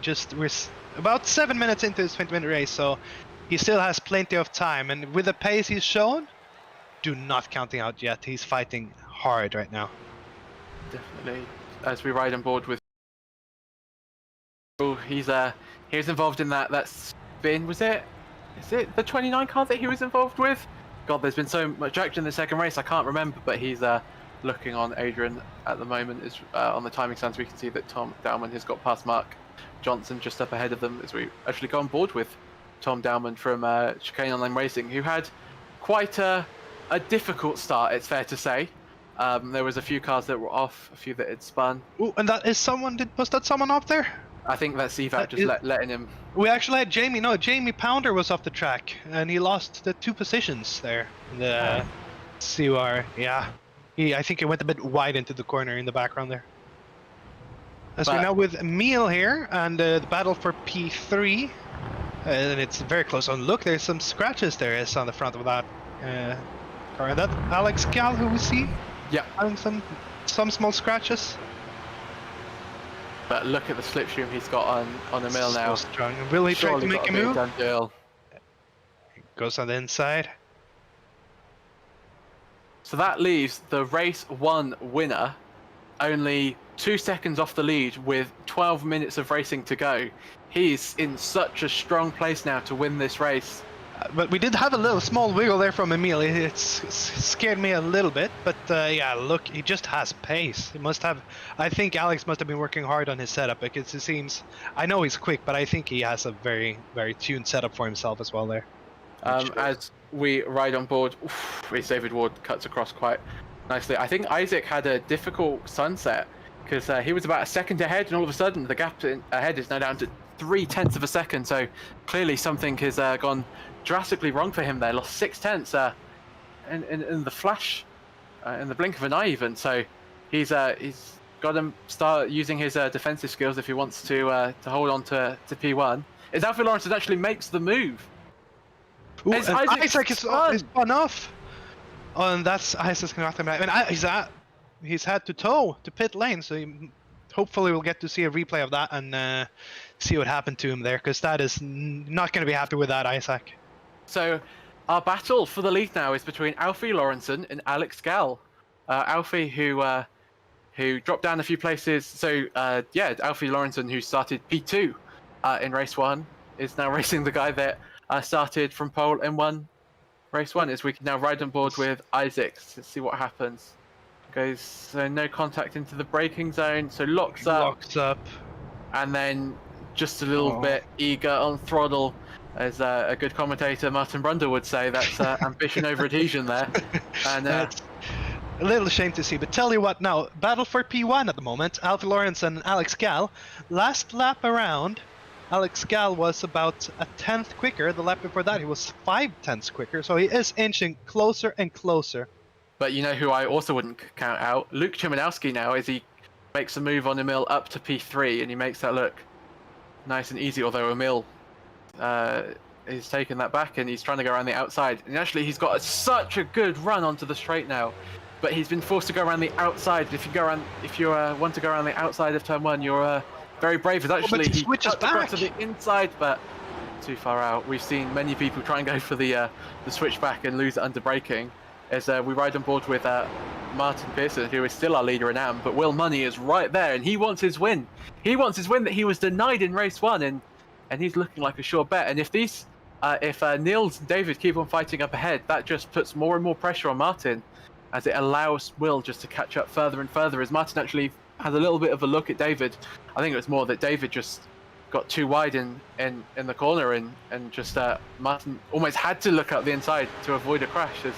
about 7 minutes into this 20-minute race, so he still has plenty of time. And with the pace he's shown, do not count him out yet. He's fighting hard right now. Definitely. As we ride on board with, he's involved in that spin. Was it? Is it the 29 car that he was involved with? God, there's been so much action in the second race, I can't remember. But he's looking on Adrian at the moment. Is on the timing stands, we can see that Tom Dowman has got past Mark Johnson just up ahead of them, as we actually go on board with Tom Dowman from Chicane Online Racing, who had quite a difficult start, it's fair to say. There was a few cars that were off, a few that had spun. Oh, and that is someone. Was that someone up there? I think that's Evac just letting him. We actually had Jamie. No, Jamie Pounder was off the track, and he lost the 2 positions there. The CUR, yeah. I think he went a bit wide into the corner in the background there. As we're now with Emil here, and the battle for P3. And it's very close. And look, there's some scratches there is on the front of that car. That Alex Gal who we see? Yeah. Having some small scratches. But look at the slipstream he's got on Emil now. So strong. Will he try to make a move? Goes on the inside. So that leaves the race 1 winner only 2 seconds off the lead with 12 minutes of racing to go. He's in such a strong place now to win this race. But we did have a little small wiggle there from Emil. It scared me a little bit, but yeah, look, he just has pace. He must have. I think Alex must have been working hard on his setup, because it seems. I know he's quick, but I think he has a very, very tuned setup for himself as well there. As we ride on board, Reece David Ward cuts across quite nicely. I think Isaac had a difficult sunset, because he was about a second ahead, and all of a sudden the gap ahead is now down to 0.3 of a second. So clearly something has gone drastically wrong for him there. Lost 0.6 in the flash, in the blink of an eye even. So he's got to start using his defensive skills if he wants to hold on to P1. As Alfie Lawrence actually makes the move. Ooh, Isaac is spun off. Oh, and that's Isaac's going to have to make. I mean, he's had to tow to pit lane, so hopefully we'll get to see a replay of that and see what happened to him there, because that is not going to be happy with that, Isaac. So our battle for the lead now is between Alfie Lawrenson and Alex Gal. Alfie, who dropped down a few places. So yeah, Alfie Lawrenson, who started P2 in race 1, is now racing the guy that started from pole and won race 1. As we can now ride on board with Isaac to see what happens. Goes so no contact into the braking zone, so locks up, and then just a little bit eager on throttle, as a good commentator Martin Brunder would say. That's ambition over adhesion there. And that's a little shame to see, but tell you what, now battle for P1 at the moment. Alfie Lawrence and Alex Gal. Last lap around, Alex Gal was about a 10th quicker. The lap before that he was 5/10ths quicker, so he is inching closer and closer. But you know who I also wouldn't count out? Luke Chiminowski now, as he makes a move on Emil up to P3, and he makes that look nice and easy, although Emil is taking that back, and he's trying to go around the outside. And actually, he's got such a good run onto the straight now, but he's been forced to go around the outside. If you want to go around the outside of turn 1, you're very brave. As actually, he switches back to the inside, but too far out. We've seen many people try and go for the switchback and lose it under braking. As we ride on board with Martin Pearson, who is still our leader in AM, but Will Money is right there, and he wants his win. He wants his win that he was denied in race 1, and he's looking like a sure bet. And if Niels and David keep on fighting up ahead, that just puts more and more pressure on Martin, as it allows Will just to catch up further and further. As Martin actually has a little bit of a look at David. I think it was more that David just got too wide in the corner, and just Martin almost had to look up the inside to avoid a crash, as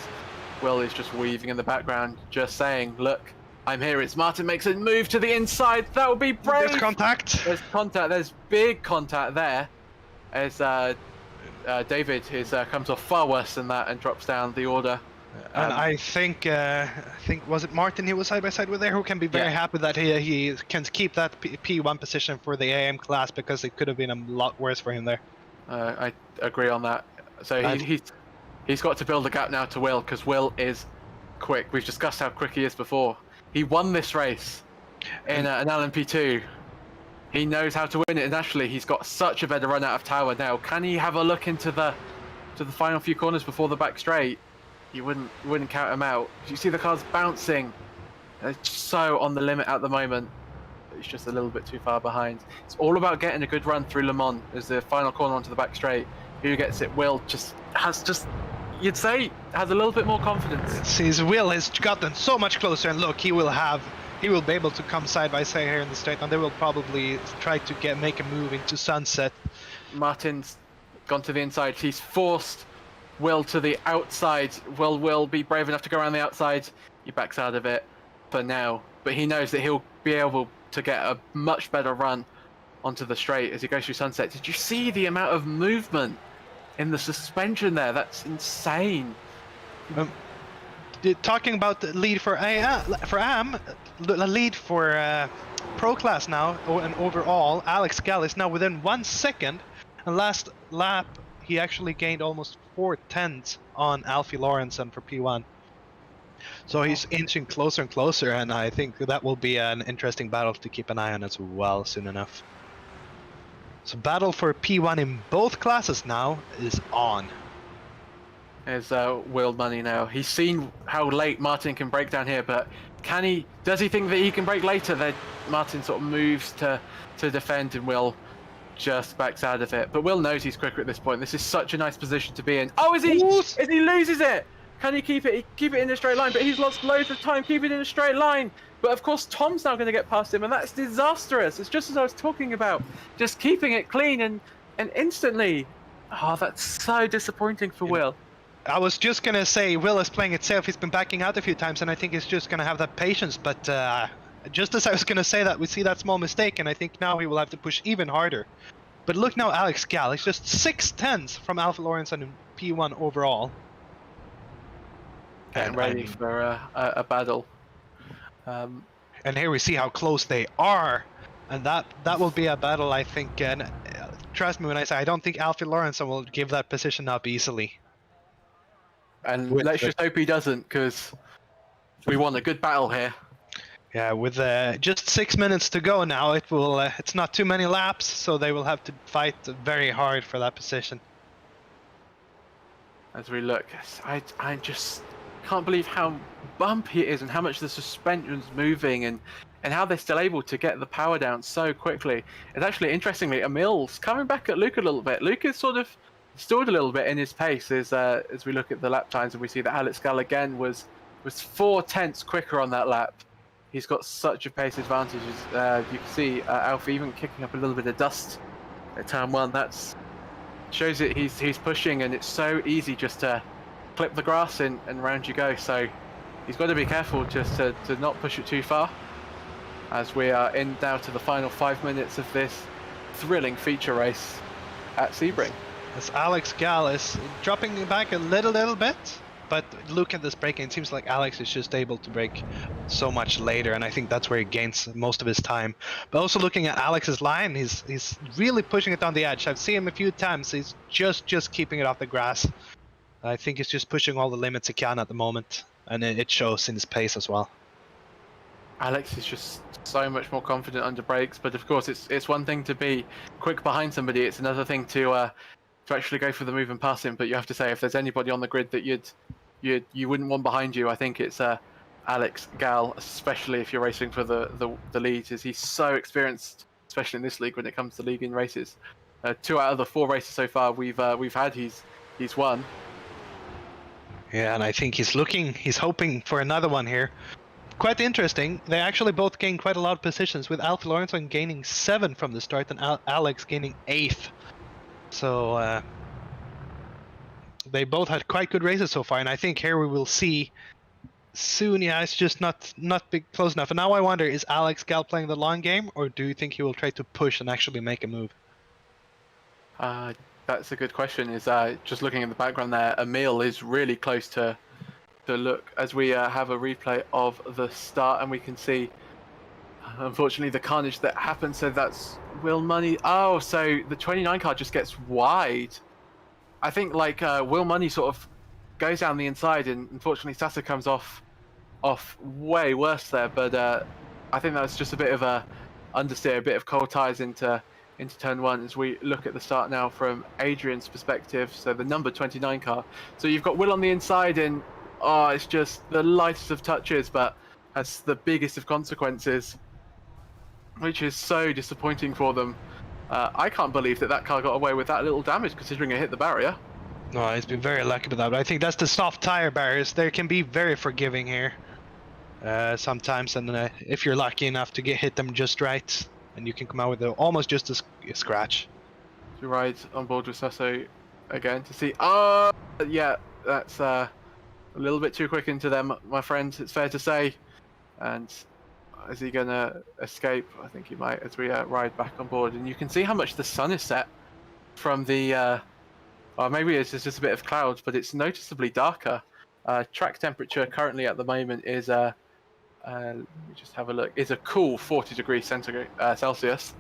Will is just weaving in the background, just saying, look, I'm here. It's Martin makes a move to the inside. That would be brave. There's contact. There's contact. There's big contact there, as David comes off far worse than that and drops down the order. And I think was it Martin he was side by side with there, who can be very happy that he can keep that P1 position for the AM class, because it could have been a lot worse for him there. I agree on that. So he's got to build a gap now to Will, because Will is quick. We've discussed how quick he is before. He won this race in an LMP2. He knows how to win it, and actually he's got such a better run out of tower now. Can he have a look into the final few corners before the back straight? You wouldn't count him out. You see the cars bouncing. It's so on the limit at the moment. It's just a little bit too far behind. It's all about getting a good run through Le Mans as the final corner onto the back straight. Who gets it? Will you'd say, has a little bit more confidence. His Will has gotten so much closer, and look, he will be able to come side by side here in the straight, and they will probably try to make a move into sunset. Martin's gone to the inside. He's forced Will to the outside. Will be brave enough to go around the outside. He backs out of it for now, but he knows that he'll be able to get a much better run onto the straight as he goes through sunset. Did you see the amount of movement in the suspension there? That's insane. Talking about the lead for AM, the lead for Pro Class now, and overall, Alex Gall is now within 1 second. And last lap, he actually gained almost 4/10 on Alfie Lawrenson for P1. So he's inching closer and closer, and I think that will be an interesting battle to keep an eye on as well soon enough. So battle for P1 in both classes now is on. There's Will Money now. He's seen how late Martin can break down here, but does he think that he can break later? Then Martin sort of moves to defend, and Will just backs out of it. But Will knows he's quicker at this point. This is such a nice position to be in. Oh, as he loses it! Can he keep it? Keep it in a straight line, but he's lost loads of time keeping it in a straight line. But of course, Tom's now going to get past him, and that's disastrous. It's just as I was talking about, just keeping it clean and instantly. Oh, that's so disappointing for Will. I was just going to say, Will is playing it safe. He's been backing out a few times, and I think he's just going to have that patience. But just as I was going to say that, we see that small mistake, and I think now he will have to push even harder. But look now, Alex Gall. It's just 6/10 from Alfie Lawrenson in P1 overall. And ready for a battle. And here we see how close they are, and that will be a battle, I think. And trust me when I say I don't think Alfie Lawrenson will give that position up easily. And let's just hope he doesn't, because we want a good battle here. Yeah, with just 6 minutes to go now, it's not too many laps, so they will have to fight very hard for that position. As we look, I just can't believe how bumpy it is and how much the suspension's moving and how they're still able to get the power down so quickly. It's actually, interestingly, Emil's coming back at Luke a little bit. Luke is sort of stalled a little bit in his pace as we look at the lap times, and we see that Alex Gall again was 4/10 quicker on that lap. He's got such a pace advantage. You can see Alfie even kicking up a little bit of dust at turn 1. That shows that he's pushing, and it's so easy just to clip the grass and round you go. So he's got to be careful just to not push it too far, as we are in now to the final 5 minutes of this thrilling feature race at Sebring. As Alex Gall is dropping back a little bit, but look at this braking. It seems like Alex is just able to brake so much later, and I think that's where he gains most of his time. But also looking at Alex's line, he's really pushing it down the edge. I've seen him a few times. He's just keeping it off the grass. I think he's just pushing all the limits he can at the moment, and it shows in his pace as well. Alex is just so much more confident under brakes, but of course it's one thing to be quick behind somebody. It's another thing to actually go for the move and pass him. But you have to say, if there's anybody on the grid that you wouldn't want behind you, I think it's Alex Gall, especially if you're racing for the lead, as he's so experienced, especially in this league when it comes to league in races. 2 out of the 4 races so far we've had, he's won. Yeah, and I think he's hoping for another one here. Quite interesting. They actually both gained quite a lot of positions, with Alfie Lawrenson gaining 7 from the start and Alex gaining 8th. So they both had quite good races so far, and I think here we will see soon. Yeah, it's just not big close enough. And now I wonder, is Alex Gall playing the long game, or do you think he will try to push and actually make a move? That's a good question. Is just looking in the background there, Emil is really close to look as we have a replay of the start, and we can see unfortunately the carnage that happened. So that's Will Money. Oh, so the 29 car just gets wide. I think Will Money sort of goes down the inside, and unfortunately Sasa comes off way worse there. But I think that was just a bit of a understeer, a bit of cold tires into turn 1 as we look at the start now from Adrian's perspective. So the number 29 car. So you've got Will on the inside, and it's just the lightest of touches, but has the biggest of consequences, which is so disappointing for them. I can't believe that car got away with that little damage, considering it hit the barrier. No, he's been very lucky with that. But I think that's the soft tire barriers. They can be very forgiving here sometimes, and if you're lucky enough to hit them just right, and you can come out with almost just a scratch. To ride on board with Sasso again to see. Yeah, that's a little bit too quick into them, my friend. It's fair to say. And is he gonna escape? I think he might as we ride back on board. And you can see how much the sun is set from the. Or maybe it's just a bit of clouds, but it's noticeably darker. Track temperature currently at the moment is let me just have a look. Is a cool 40 degrees Celsius.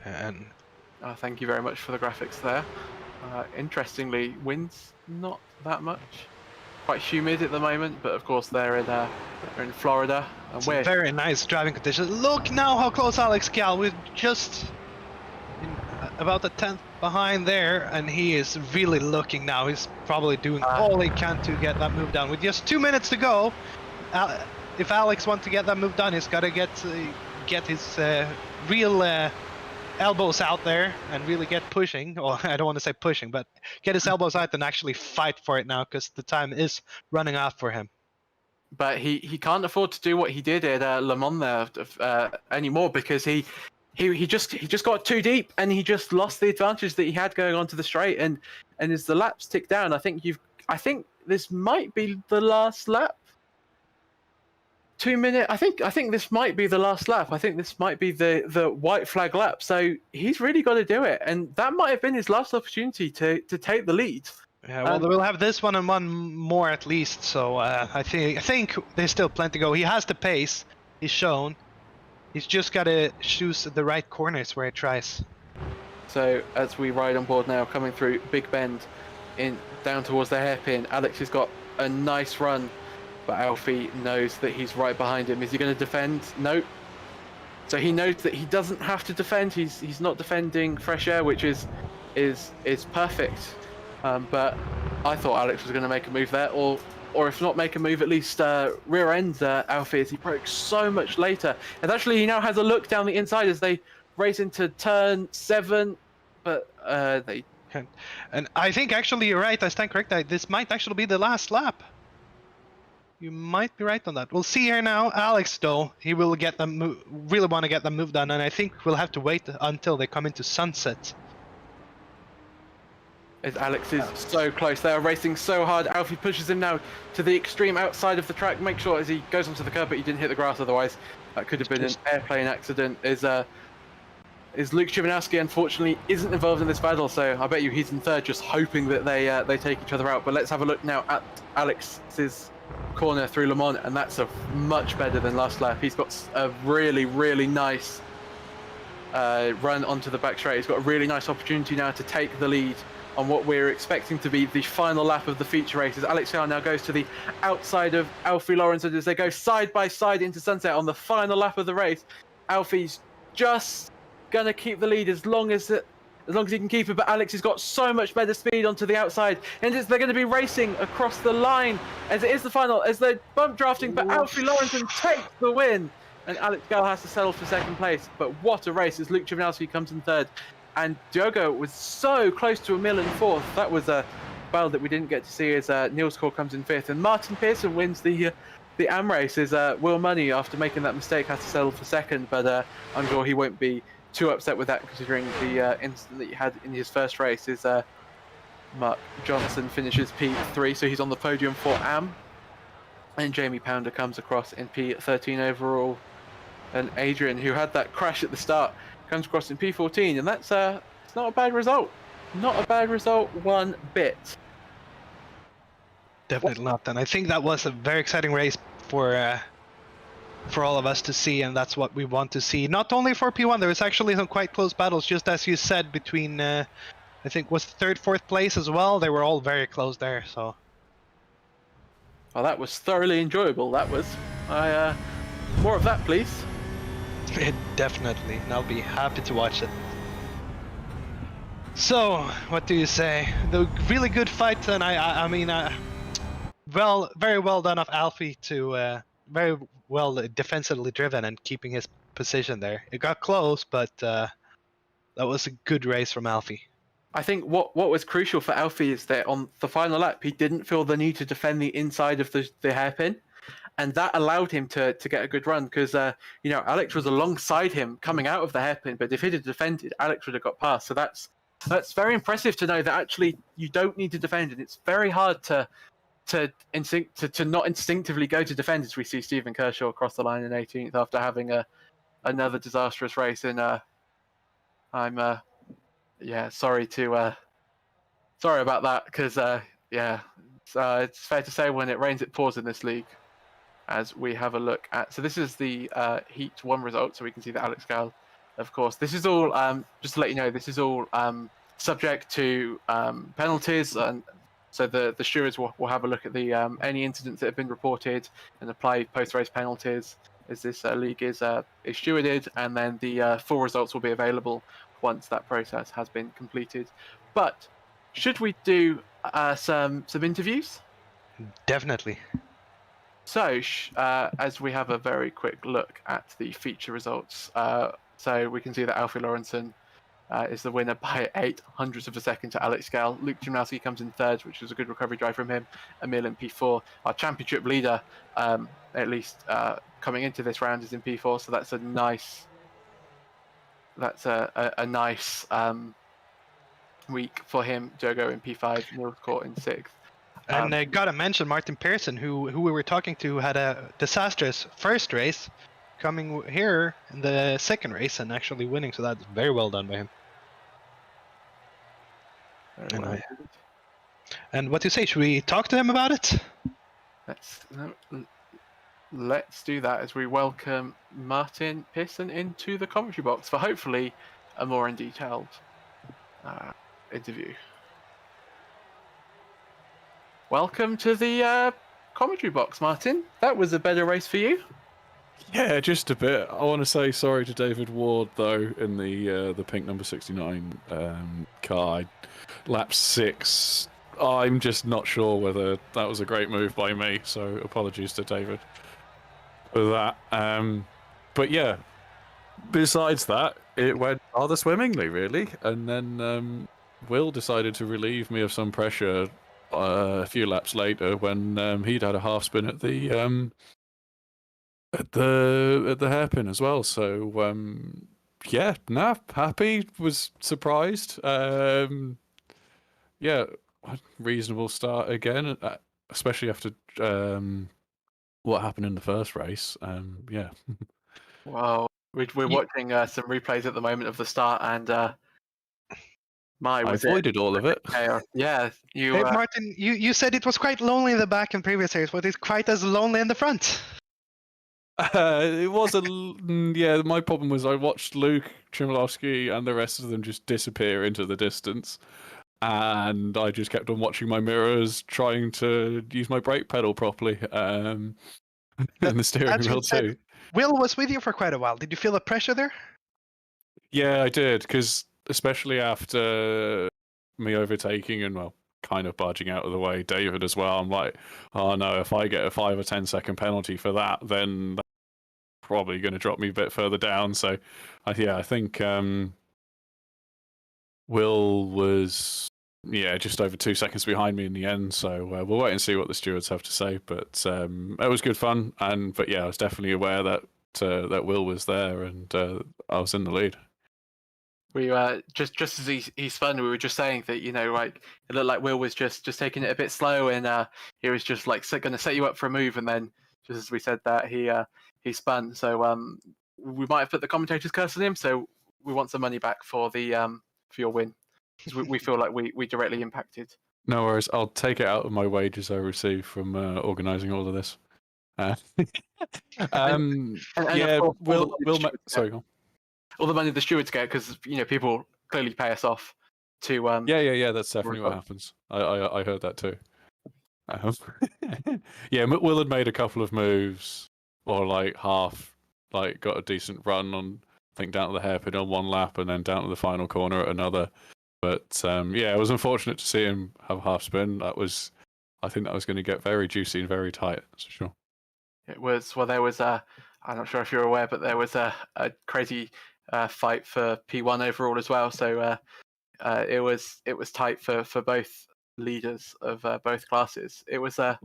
And thank you very much for the graphics there. Interestingly, wind's not that much. Quite humid at the moment, but of course they're in Florida. And it's very nice driving conditions. Look now how close Alex Cal. We're just about a 10th behind there, and he is really looking now. He's probably doing all he can to get that move done. With just 2 minutes to go, if Alex wants to get that move done, he's got to get his real elbows out there and really get pushing. Or I don't want to say pushing, but get his elbows out and actually fight for it now, because the time is running out for him. But he can't afford to do what he did at Le Mans there anymore, because he just got too deep, and he just lost the advantage that he had going onto the straight. And as the laps tick down, I think this might be the last lap. 2 minute. I think this might be the last lap. I think this might be the white flag lap. So he's really got to do it, and that might have been his last opportunity to take the lead. Yeah, well, we'll have this one and one more at least. So I think there's still plenty to go. He has the pace. He's shown. He's just got to choose the right corners where he tries. So as we ride on board now, coming through Big Bend, down towards the hairpin, Alex has got a nice run, but Alfie knows that he's right behind him. Is he going to defend? No. So he knows that he doesn't have to defend. He's not defending fresh air, which is perfect. But I thought Alex was going to make a move there, or if not make a move, at least rear end Alfie, as he broke so much later. And actually, he now has a look down the inside as they race into turn 7, but they. And I think actually you're right. I stand corrected. This might actually be the last lap. You might be right on that. We'll see here now. Alex, though, he will get them. Really want to get the move done, and I think we'll have to wait until they come into sunset. As Alex is so close, they are racing so hard. Alfie pushes him now to the extreme outside of the track. Make sure as he goes onto the curb, but he didn't hit the grass. Otherwise, that could have been an airplane accident. Is Luke Chivinowski unfortunately isn't involved in this battle, so I bet you he's in third, just hoping that they take each other out. But let's have a look now at Alex's corner through Le Mans, and that's much better than last lap. He's got a really, really nice run onto the back straight. He's got a really nice opportunity now to take the lead on what we're expecting to be the final lap of the feature races. Alex Carr now goes to the outside of Alfie Lawrence, and as they go side by side into sunset on the final lap of the race, Alfie's just gonna keep the lead as long as he can keep it, but Alex has got so much better speed onto the outside, and they're going to be racing across the line as it is the final, as they're bump drafting, but Alfie Lawrence takes the win, and Alex Gall has to settle for second place. But what a race as Luke Chivinowski comes in third, and Diogo was so close to Emil in fourth. That was a battle that we didn't get to see as Niels Core comes in fifth, and Martin Pearson wins the AM race as Will Money, after making that mistake, has to settle for second, but I'm sure he won't be too upset with that, considering the incident that he had in his first race. Is Mark Johnson finishes P3, so he's on the podium for AM, and Jamie Pounder comes across in P13 overall, and Adrian, who had that crash at the start, comes across in P14, and that's it's not a bad result. Not a bad result one bit. Definitely not. And I think that was a very exciting race for all of us to see, and that's what we want to see. Not only for P1, there was actually some quite close battles, just as you said, between I think was third, fourth place as well. They were all very close there. So, well, that was thoroughly enjoyable. That was. More of that, please. Definitely, and I'll be happy to watch it. So, what do you say? The really good fight, and I mean, very well done of Alfie to very well defensively driven and keeping his position there. It got close, but that was a good race from Alfie. I think what was crucial for Alfie is that on the final lap, he didn't feel the need to defend the inside of the hairpin, and that allowed him to get a good run because Alex was alongside him coming out of the hairpin, but if he'd have defended, Alex would have got past. So that's very impressive to know that actually you don't need to defend, and it's very hard to not instinctively go to defend, as we see Stephen Kershaw cross the line in 18th after having another disastrous race. And I'm sorry about that because it's fair to say when it rains it pours in this league. As we have a look at, so this is the Heat 1 result, so we can see that Alex Gal, of course, this is all just to let you know, this is all subject to penalties, and so the stewards will have a look at the any incidents that have been reported and apply post-race penalties as this league is stewarded, and then the full results will be available once that process has been completed. But should we do some interviews? Definitely. So, as we have a very quick look at the feature results, so we can see that Alfie Lorenzen is the winner by 0.08 of a second to Alex Gal. Luke Jimnowski comes in third, which was a good recovery drive from him. Emil in P4. Our championship leader, at least coming into this round, is in P4. So that's a nice. That's a nice week for him. Jogo in P5, Niels Court in 6th. And I gotta mention Martin Pearson, who we were talking to, had a disastrous first race, coming here in the second race and actually winning. So that's very well done by him. And what do you say? Should we talk to him about it? Let's do that as we welcome Martin Pearson into the commentary box for hopefully a more in detailed interview. Welcome to the commentary box, Martin. That was a better race for you. Yeah, just a bit. I want to say sorry to David Ward though in the pink number 69 car. Lap 6. I'm just not sure whether that was a great move by me. So apologies to David for that. But yeah, besides that, it went rather swimmingly, really. And then Will decided to relieve me of some pressure a few laps later when he'd had a half spin at the hairpin as well. So happy, was surprised. Reasonable start again, especially after what happened in the first race. Wow, we're watching some replays at the moment of the start, and I avoided all of it. Yeah, Hey, Martin, you said it was quite lonely in the back in previous years. Was it quite as lonely in the front? It was my problem was I watched Luke Chmielowski and the rest of them just disappear into the distance, and I just kept on watching my mirrors, trying to use my brake pedal properly, and the steering wheel too. Will was with you for quite a while. Did you feel the pressure there? Yeah, I did, because especially after me overtaking and kind of barging out of the way, David as well. I'm like, oh no, if I get a 5 or 10 second penalty for that, then that's probably going to drop me a bit further down. So, I think Will was just over 2 seconds behind me in the end. So we'll wait and see what the stewards have to say. But it was good fun, I was definitely aware that Will was there and I was in the lead. We just as he spun, we were just saying that it looked like Will was just taking it a bit slow, and he was just like going to set you up for a move, and then just as we said that he spun. So we might have put the commentator's curse on him. So we want some money back for the for your win, because we feel like we directly impacted. No worries, I'll take it out of my wages I receive from organising all of this. Sorry, go on. All the money the stewards get, because people clearly pay us off to that's definitely what happens. I heard that too. Will had made a couple of moves, or like half like got a decent run on, I think, down to the hairpin on one lap and then down to the final corner at another. But yeah, it was unfortunate to see him have a half spin. I think that was going to get very juicy and very tight, that's for sure. It was, well, there was I'm not sure if you're aware, but there was a crazy fight for P1 overall as well. So it was tight for both leaders of both classes. It was a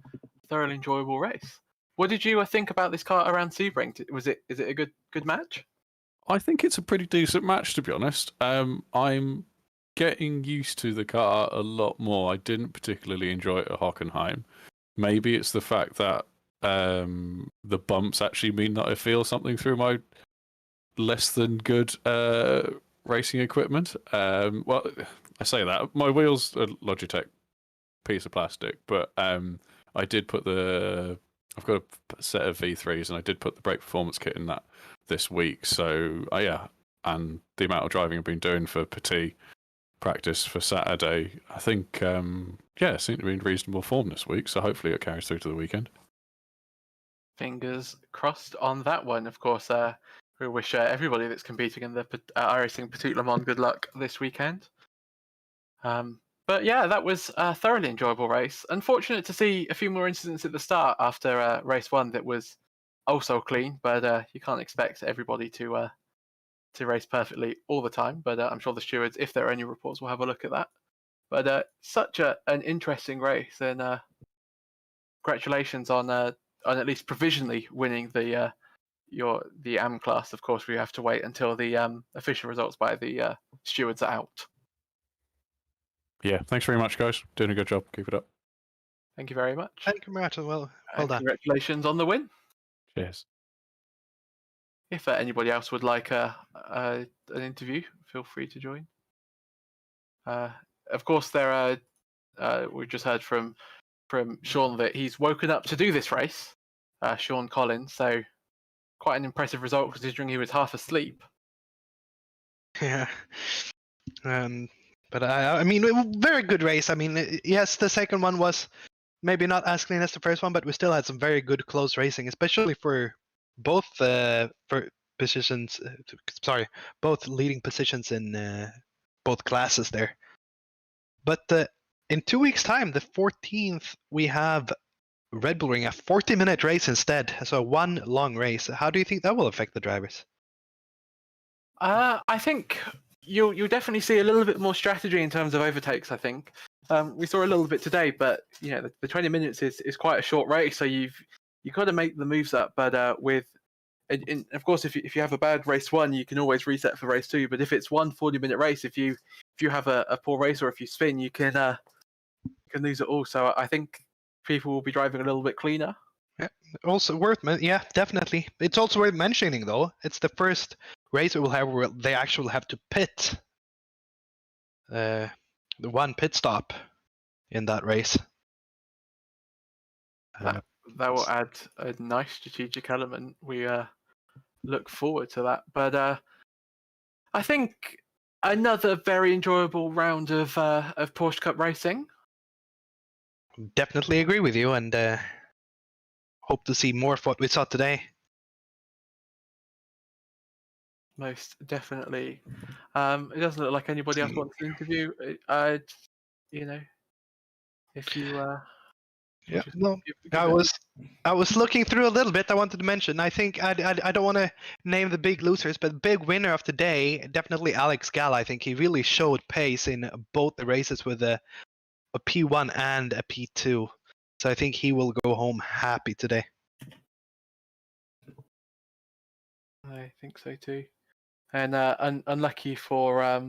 thoroughly enjoyable race. What did you think about this car around Sebring? Is it a good match? I think it's a pretty decent match, to be honest. I'm getting used to the car a lot more. I didn't particularly enjoy it at Hockenheim. Maybe it's the fact that the bumps actually mean that I feel something through my less than good racing equipment. Well, I say that my wheels are Logitech piece of plastic, but I did put I've got a set of V3s, and I did put the brake performance kit in that this week. So yeah, and the amount of driving I've been doing for Petit practice for Saturday, I think yeah, it seemed to be in reasonable form this week. So hopefully it carries through to the weekend. Fingers crossed on that one. Of course, we wish everybody that's competing in the iRacing Petit Le Mans good luck this weekend. But yeah, that was a thoroughly enjoyable race. Unfortunate to see a few more incidents at the start after race one that was also clean, but you can't expect everybody to race perfectly all the time. But I'm sure the stewards, if there are any reports, will have a look at that. But such an interesting race, and congratulations on at least provisionally winning the AM class. Of course, we have to wait until the official results by the stewards are out. Yeah, thanks very much, guys. Doing a good job. Keep it up. Thank you very much. Thank you very much as well. Well done. Congratulations on the win. Cheers. If anybody else would like an interview, feel free to join. Of course, there are. We just heard from Sean that he's woken up to do this race. Sean Collins, so quite an impressive result considering he was half asleep. Yeah. But I mean, very good race. I mean, yes, the second one was maybe not as clean as the first one, but we still had some very good close racing, especially for both for positions. Sorry, both leading positions in both classes there. But in 2 weeks' time, the 14th, we have Red Bull Ring, a 40-minute race instead, so one long race. How do you think that will affect the drivers? I think you'll definitely see a little bit more strategy in terms of overtakes. I think we saw a little bit today, but you know the 20 minutes is quite a short race, so you've got to make the moves up. But of course, if you have a bad race one, you can always reset for race two. But if it's one 40-minute race, if you have a poor race or if you spin, you can lose it all. So I think people will be driving a little bit cleaner. Yeah, also yeah, definitely. It's also worth mentioning though. It's the first race we will have where they actually have to pit. The one pit stop in that race. That will add a nice strategic element. We look forward to that. But I think another very enjoyable round of Porsche Cup racing. Definitely agree with you, and hope to see more of what we saw today. Most definitely. It doesn't look like anybody else wants to interview. You know, if you. Yeah, no. I was looking through a little bit. I wanted to mention. I think I don't want to name the big losers, but big winner of the day, definitely Alex Gall. I think he really showed pace in both the races with a P1 and a P2. So I think he will go home happy today. I think so too. And unlucky for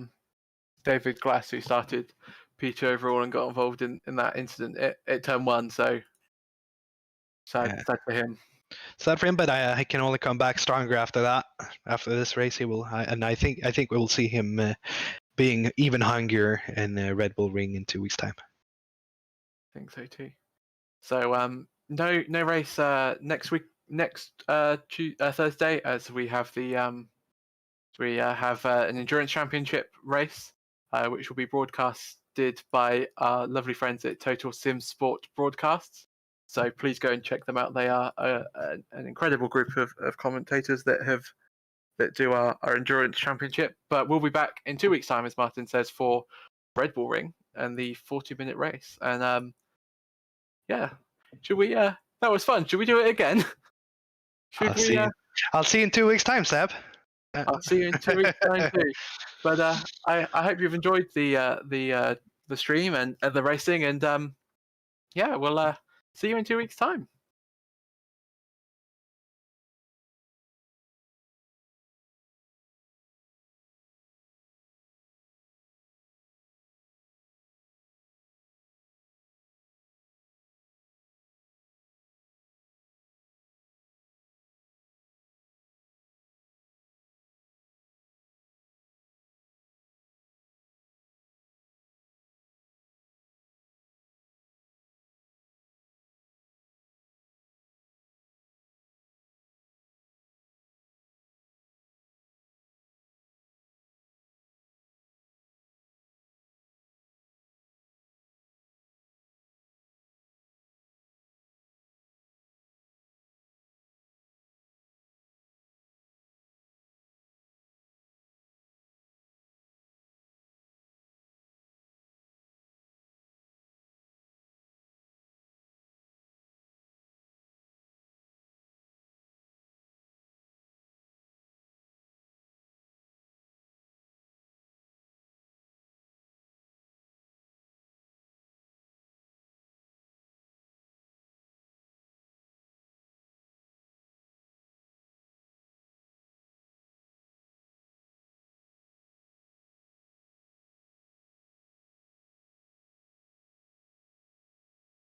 David Glass, who started P2 overall and got involved in that incident at turn one. So sad for him. Sad for him, but I can only come back stronger after that. After this race, he will, and I think we will see him being even hungrier in Red Bull Ring in 2 weeks' time. I think so too. So no race next week, Thursday, as we have the an endurance championship race, which will be broadcasted by our lovely friends at Total Sim Sport Broadcasts. So please go and check them out. They are an incredible group of commentators that do our endurance championship. But we'll be back in 2 weeks' time, as Martin says, for Red Bull Ring and the 40-minute race. And yeah, should we? That was fun. Should we do it again? I'll see you in 2 weeks' time, Seb. I'll see you in 2 weeks' time too. But I hope you've enjoyed the stream and the racing, and yeah, we'll see you in 2 weeks' time.